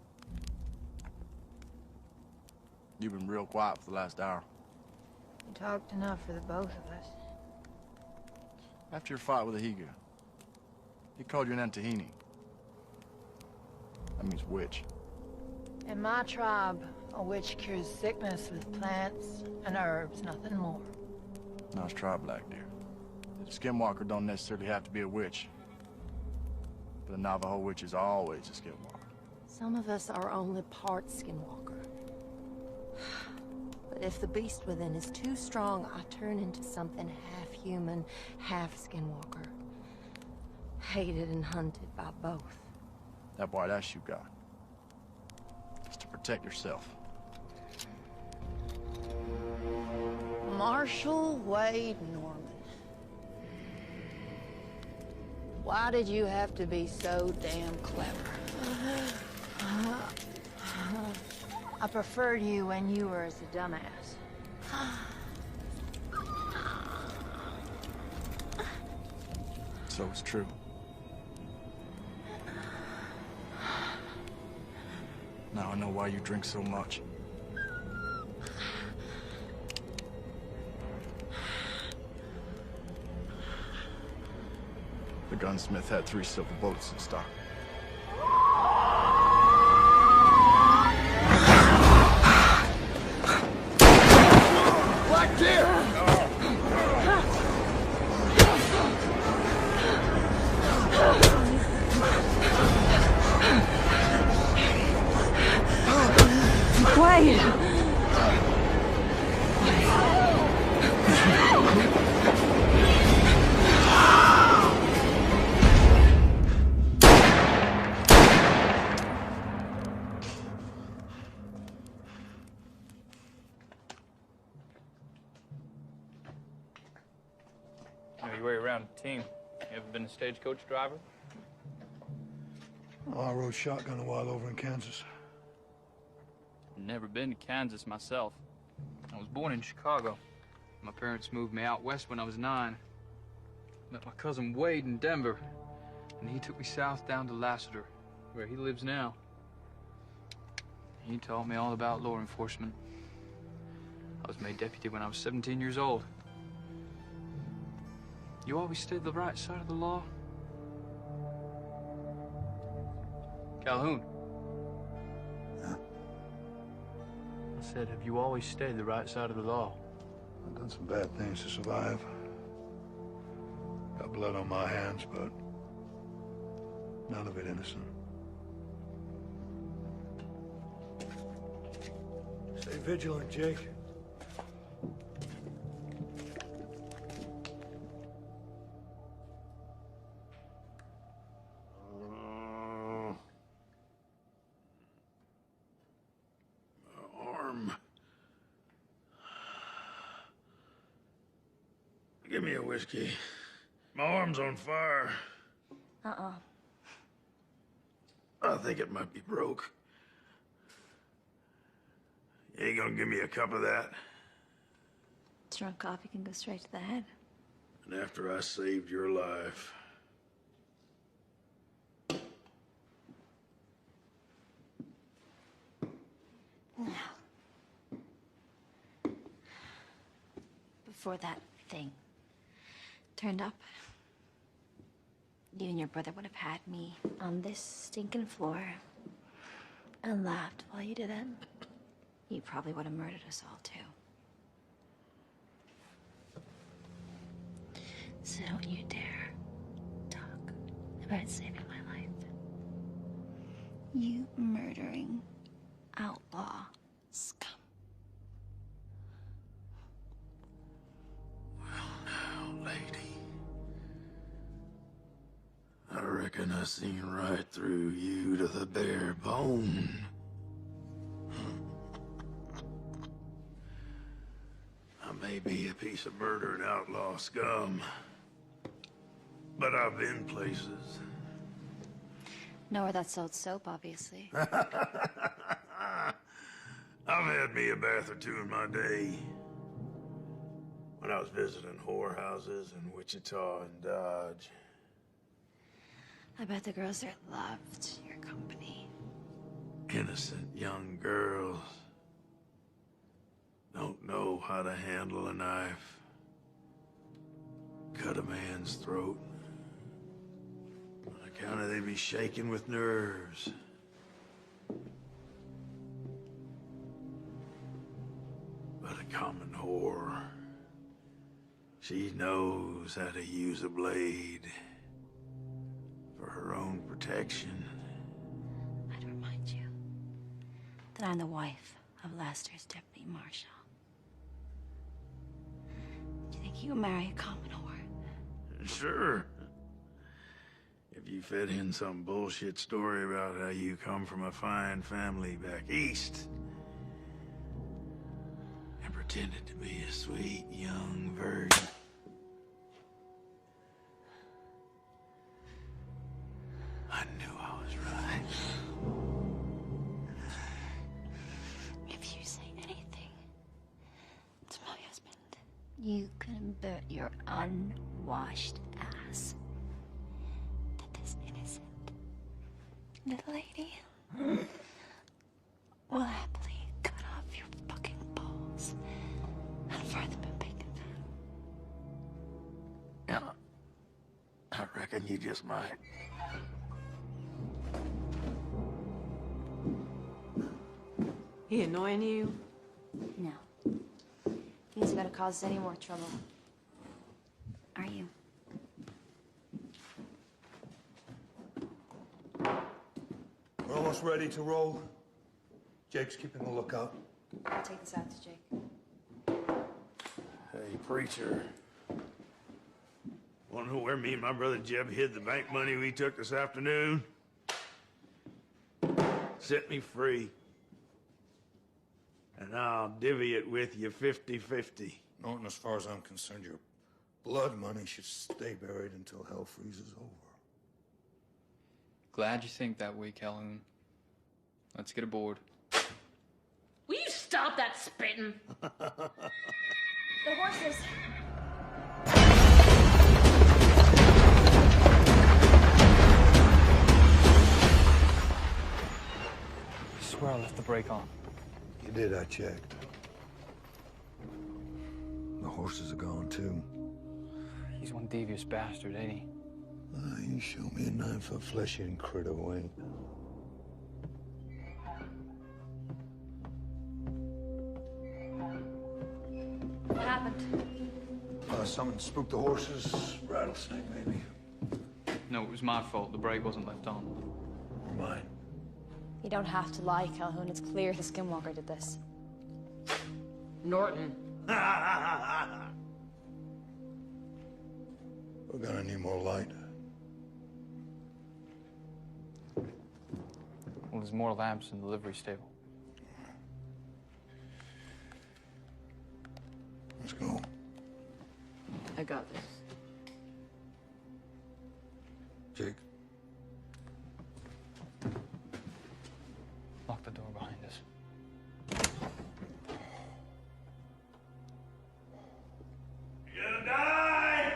S4: You've been real quiet for the last hour.
S13: You talked enough for the both of us.
S4: After your fight with Ahiga, he called you an Antahini. That means witch.
S13: In my tribe, a witch cures sickness with plants and herbs, nothing more.
S4: Nice try, Black Deer. A skinwalker don't necessarily have to be a witch. But a Navajo witch is always a skinwalker.
S13: Some of us are only part skinwalker. But if the beast within is too strong, I turn into something half human, half skinwalker. Hated and hunted by both.
S4: That white ash you got. It's to protect yourself.
S13: Marshall Wade Norman. Why did you have to be so damn clever? I preferred you when you were as a dumbass.
S4: So it's true. Now I know why you drink so much. The gunsmith had 3 silver bullets in stock.
S2: Black Deer!
S13: Wait!
S9: Know your way around a team. You ever been a stagecoach driver?
S1: Oh, I rode shotgun a while over in Kansas.
S9: Never been to Kansas myself. I was born in Chicago. My parents moved me out west when I was 9. Met my cousin Wade in Denver, and he took me south down to Lassiter, where he lives now. He taught me all about law enforcement. I was made deputy when I was 17 years old. You always stayed the right side of the law? Calhoun.
S1: Yeah?
S9: I said, have you always stayed the right side of the law?
S1: I've done some bad things to survive. Got blood on my hands, but none of it innocent. Stay vigilant, Jake.
S3: Give me a whiskey. My arm's on fire. I think it might be broke. You ain't gonna give me a cup of that?
S8: Strong coffee can go straight to the head.
S3: And after I saved your life.
S8: Before that thing turned up, you and your brother would have had me on this stinking floor and laughed while you did it. You probably would have murdered us all, too. So don't you dare talk about saving my life. You murdering outlaw scum.
S3: Lady, I reckon I seen right through you to the bare bone. I may be a piece of murdered outlaw scum, but I've been places.
S8: Nowhere that sold soap, obviously.
S3: I've had me a bath or two in my day. When I was was visiting whorehouses in Wichita and Dodge.
S8: I bet the girls there loved your company.
S3: Innocent young girls. Don't know how to handle a knife. Cut a man's throat. On account of they be shaking with nerves. But a common whore. She knows how to use a blade for her own protection.
S8: I'd remind you that I'm the wife of Lester's deputy marshal. Do you think you can marry a common whore?
S3: Sure. If you fed in some bullshit story about how you come from a fine family back east and pretended to be a sweet young virgin. I knew I was right.
S8: If you say anything to my husband, you can bet your unwashed ass that this innocent little lady will happily cut off your fucking balls and fry them in bacon fat.
S3: Yeah, I reckon you just might.
S7: He annoying you?
S8: No. He isn't gonna cause us any more trouble. Are you?
S1: We're almost ready to roll. Jake's keeping a lookout.
S8: I'll take this out to Jake.
S3: Hey, preacher. Wanna know where me and my brother Jeb hid the bank money we took this afternoon? Set me free. And I'll divvy it with you 50-50.
S1: Norton, as far as I'm concerned, your blood money should stay buried until hell freezes over.
S9: Glad you think that way, Calhoun. Let's get aboard.
S19: Will you stop that spitting?
S8: The horses.
S9: I swear I left the brake on.
S1: You did, I checked. The horses are gone, too.
S9: He's one devious bastard, ain't he?
S1: You show me a 9-foot flesh-eating critter, Wayne.
S8: What happened?
S1: Someone spooked the horses. Rattlesnake, maybe.
S9: No, it was my fault. The brake wasn't left on.
S1: Or mine.
S8: You don't have to lie, Calhoun. It's clear the Skinwalker did this.
S19: Norton.
S1: We're gonna need more light.
S9: Well, there's more lamps in the livery stable.
S1: Let's go.
S7: I got this.
S1: Jake.
S9: Lock the door behind us.
S3: You're gonna die!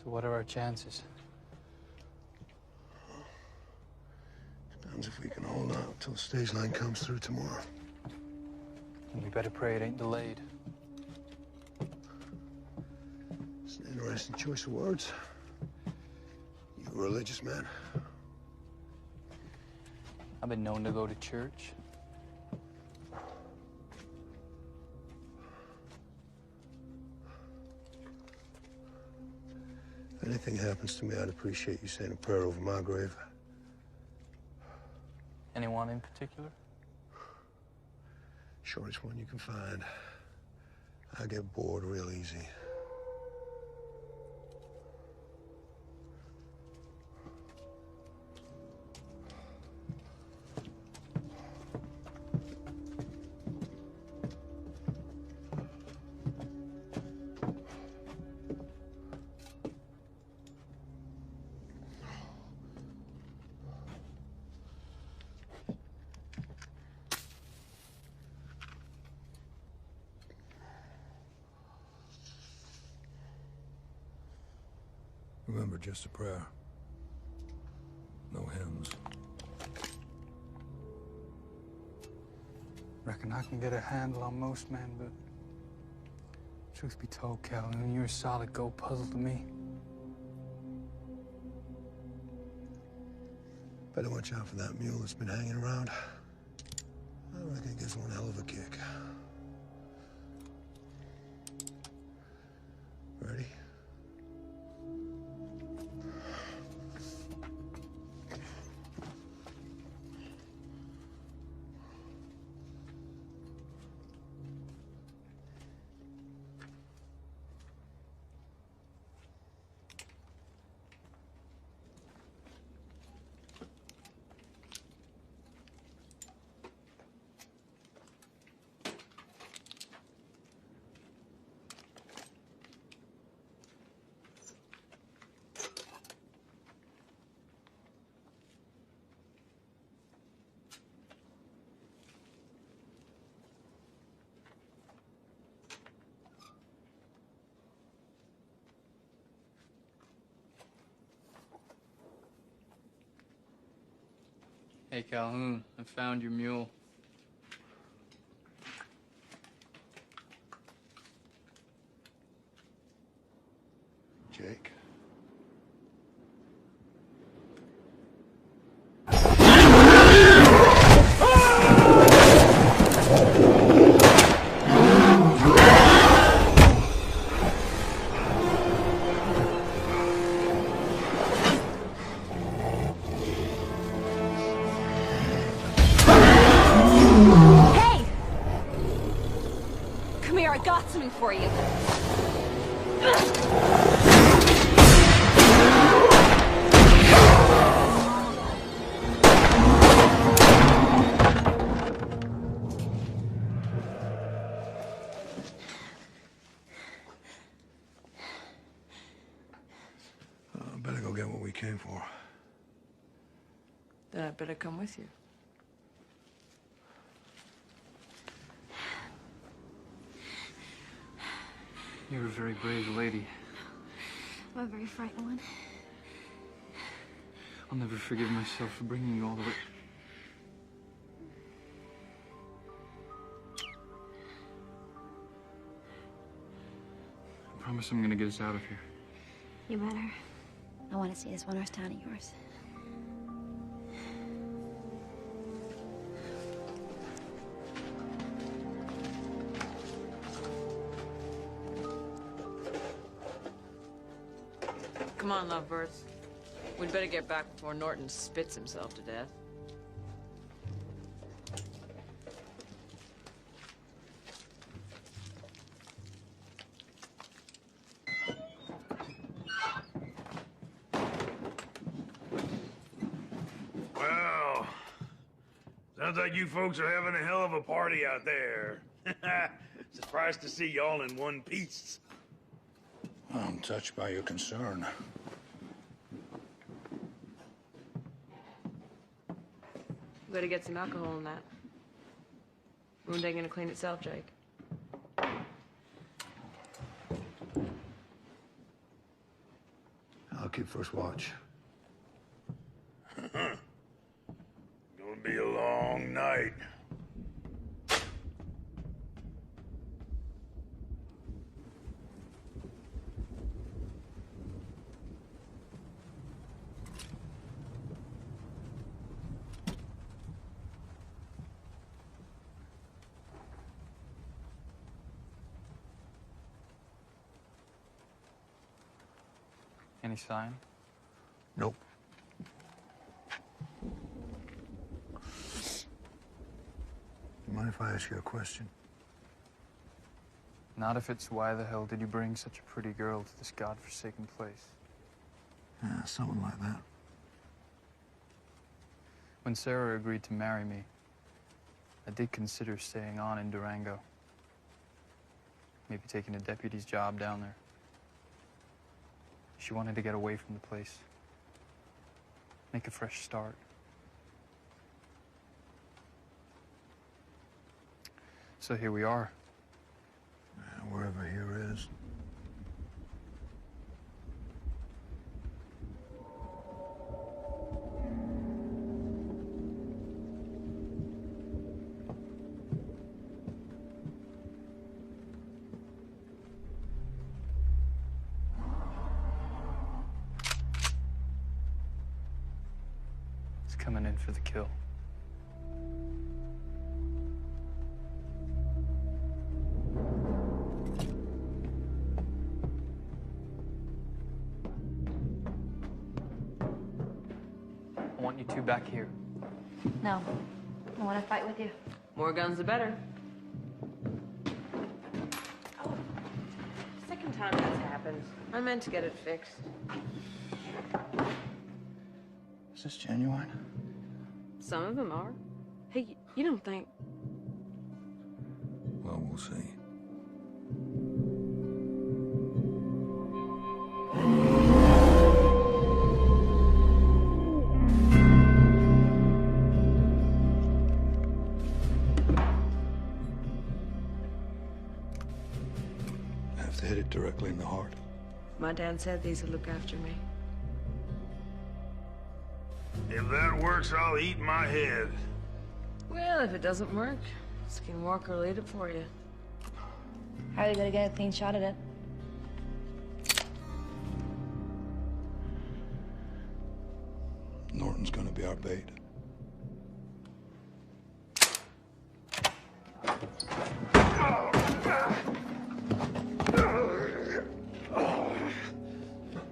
S9: So what are our chances?
S1: Depends if we can hold out till the stage line comes through tomorrow.
S9: And we better pray it ain't delayed.
S1: It's an interesting choice of words. You a religious man?
S9: I've been known to go to church.
S1: If anything happens to me, I'd appreciate you saying a prayer over my grave.
S9: Anyone in particular?
S1: Shortest one you can find. I get bored real easy. Remember, just a prayer. No hymns.
S9: Reckon I can get a handle on most men, but truth be told, Calhoun, you're a solid gold puzzle to me.
S1: Better watch out for that mule that's been hanging around. I reckon it gives one hell of a kick. Ready?
S9: Hey, Calhoun, I found your mule.
S1: Jake.
S8: I got something for you.
S1: Better go get what we came for.
S7: Then I'd better come with you.
S9: You're a very brave lady.
S8: I'm a very frightened one.
S9: I'll never forgive myself for bringing you all the way. I promise I'm gonna get us out of here.
S8: You better. I want to see this one-horse town of yours.
S7: Come on, lovebirds. We'd better get back before Norton spits himself to death.
S3: Well, sounds like you folks are having a hell of a party out there. Surprised to see y'all in one piece.
S1: I'm touched by your concern.
S7: We gotta get some alcohol in that. Wound ain't gonna clean itself, Jake.
S1: I'll keep first watch.
S3: Gonna be a long night.
S9: any sign?
S1: Nope. You mind if I ask you a question?
S9: Not if it's why the hell did you bring such a pretty girl to this godforsaken place?
S1: Yeah, something like that.
S9: When Sarah agreed to marry me, I did consider staying on in Durango. Maybe taking a deputy's job down there. She wanted to get away from the place. Make a fresh start. So here we are.
S1: Wherever here is.
S9: It's coming in for the kill. I want you two back here.
S8: No. I want to fight with you.
S7: More guns, the better. Oh, second time that's happened. I meant to get it fixed.
S4: Is this genuine?
S7: Some of them are. Hey, you don't think...
S1: Well, we'll see. Have to hit it directly in the heart.
S7: My dad said these would look after me.
S14: If that works, I'll eat my head.
S7: Well, if it doesn't work, Skinwalker will eat it for you.
S8: How are you gonna get a clean shot at it?
S1: Norton's gonna be our bait.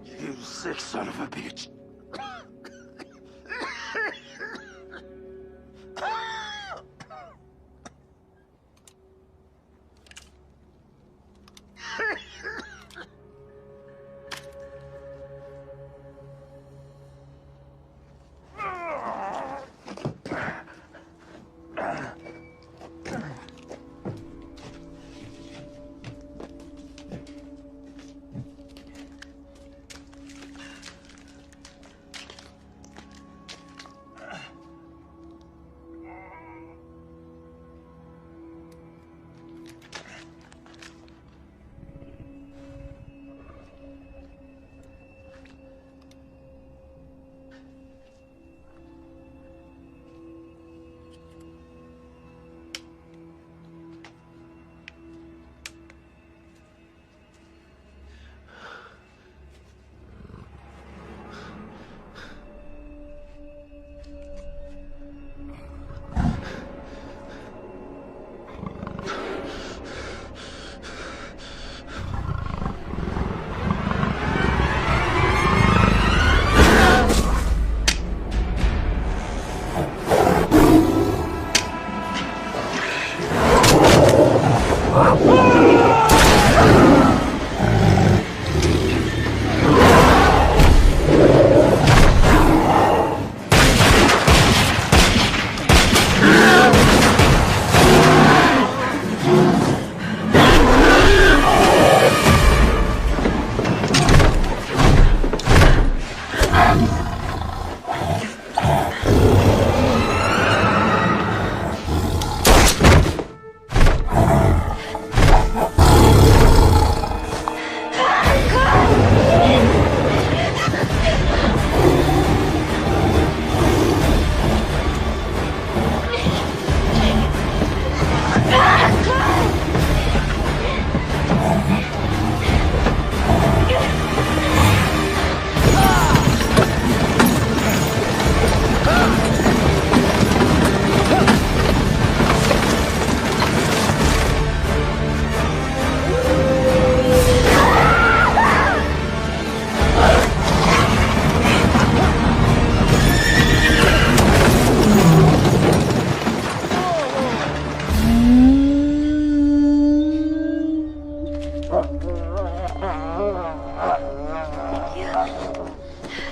S14: You sick son of a bitch.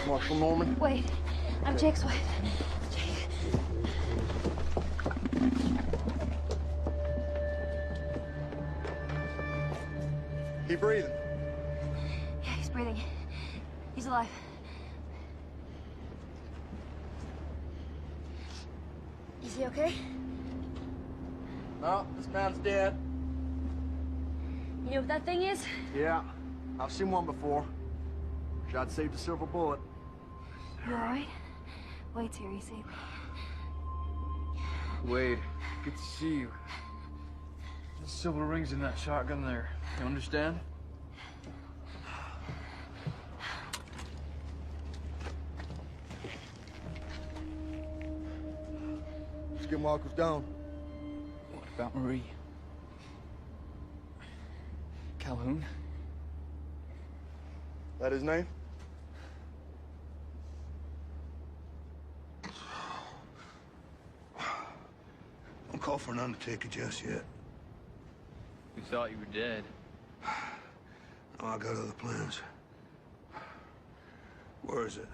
S4: Marshal Norman.
S8: Wait, I'm Jake's wife.
S4: Keep breathing.
S8: Yeah, he's breathing. He's alive. Is he okay?
S4: No, this man's dead.
S8: You know what that thing is?
S4: Yeah, I've seen one before. Wish I'd saved a silver bullet.
S8: You alright? Wade's here, he saved me.
S9: Wade, good to see you. The silver rings in that shotgun there. You understand?
S4: Skinwalker's down.
S9: What about Marie? Calhoun?
S4: That his name?
S1: Don't call for an undertaker just yet.
S9: We thought you were dead.
S1: No, I got other plans. Where is it?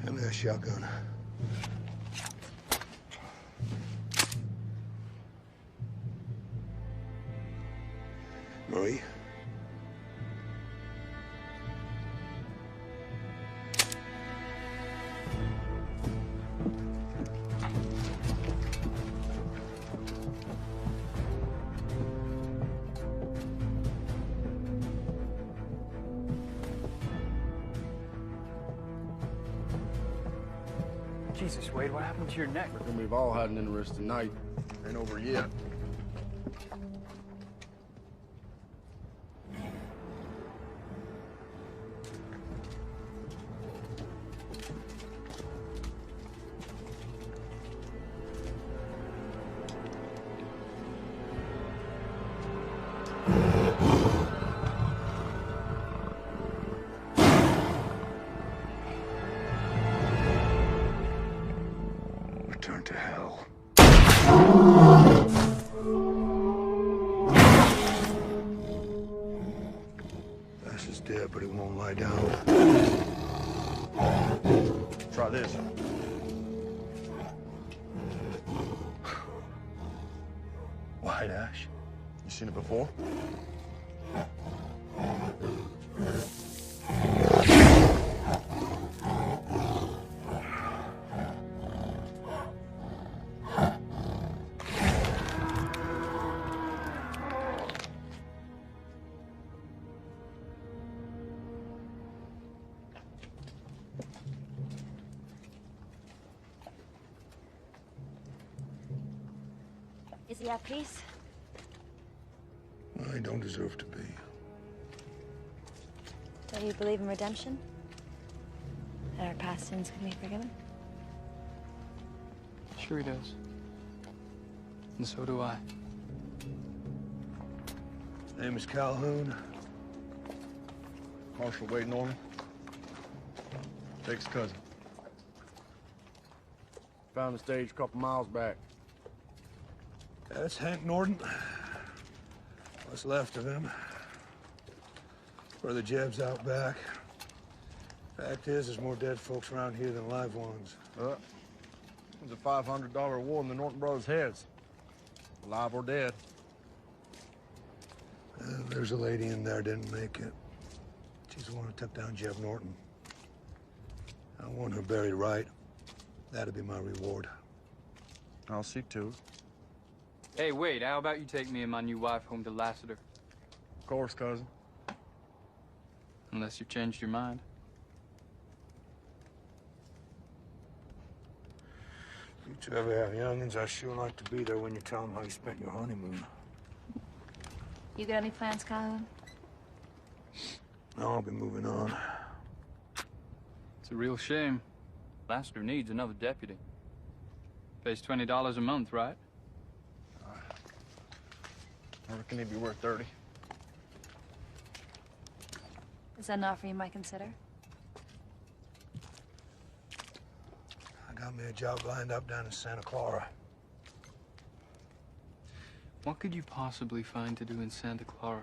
S1: Hand me that shotgun. Marie?
S9: Jesus, Wade, what happened to your neck?
S4: Reckon we've all had an interesting night. Ain't over yet.
S1: Return to hell. Bass is dead, but he won't lie down.
S4: Try this.
S1: White ash.
S4: You seen it before?
S8: Is he at peace?
S1: Well, he don't deserve to be.
S8: Do you believe in redemption? That our past sins can be forgiven?
S9: Sure he does. And so do I.
S1: Name is Calhoun.
S4: Marshal Wade Norman. Jake's cousin. Found the stage a couple miles back.
S1: That's Hank Norton. What's left of him. Brother Jeb's out back. Fact is, there's more dead folks around here than live ones.
S4: There's a $500 award in the Norton brothers' heads. Alive or dead.
S1: There's a lady in there didn't make it. She's the one who took down Jeb Norton. I want her buried right. That'll be my reward.
S4: I'll see to it.
S9: Hey, Wade, how about you take me and my new wife home to Lassiter?
S4: Of course, cousin.
S9: Unless you've changed your mind.
S1: If you two ever have youngins, I sure like to be there when you tell them how you spent your honeymoon.
S8: You got any plans, Calhoun?
S1: No, I'll be moving on.
S9: It's a real shame. Lassiter needs another deputy. Pays $20 a month, right?
S4: I reckon he'd be worth 30.
S8: Is that an offer you might consider?
S1: I got me a job lined up down in Santa Clara.
S9: What could you possibly find to do in Santa Clara?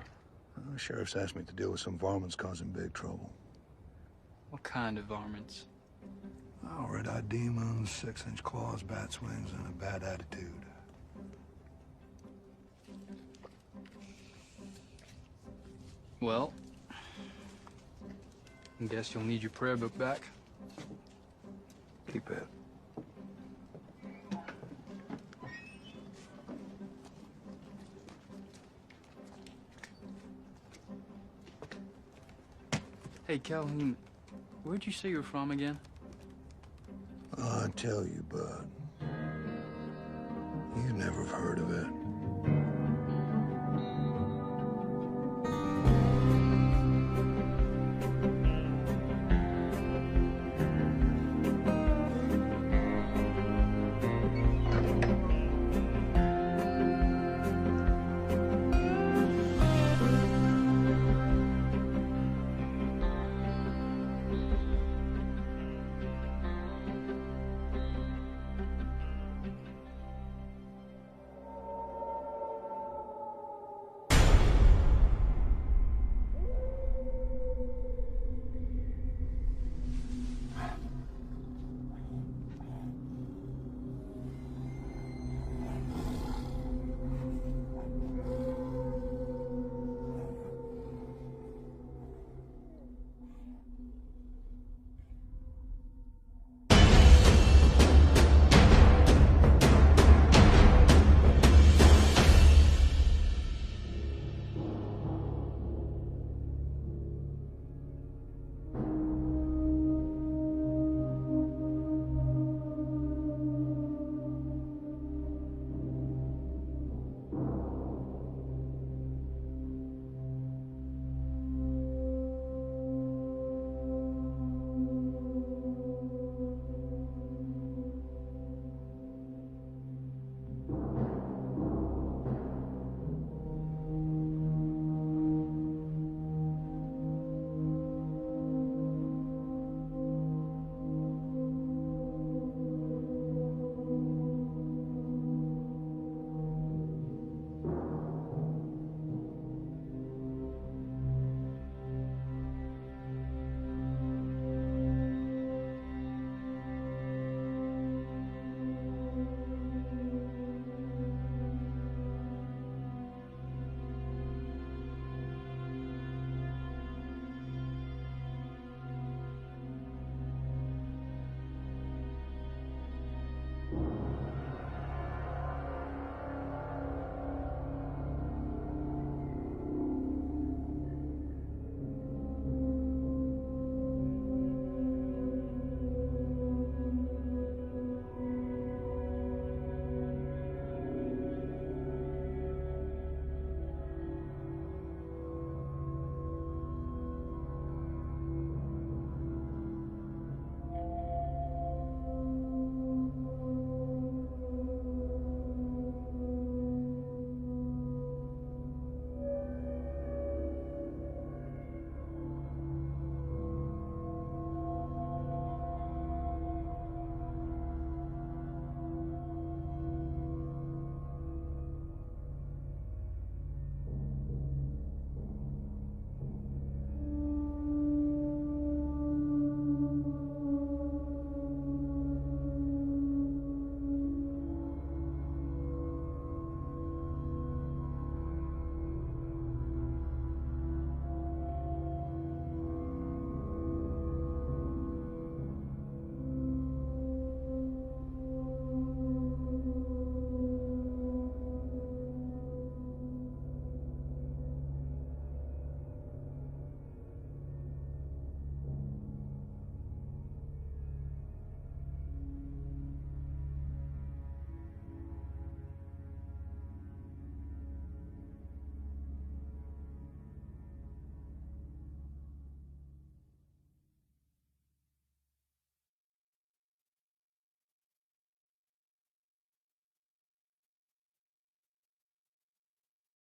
S1: The sheriff's asked me to deal with some varmints causing big trouble.
S9: What kind of varmints?
S1: Oh, red-eyed demons, 6-inch claws, bat wings, and a bad attitude.
S9: Well, I guess you'll need your prayer book back.
S1: Keep it.
S9: Hey, Calhoun, where'd you say you're from again?
S1: I tell you, bud. You never have heard of it.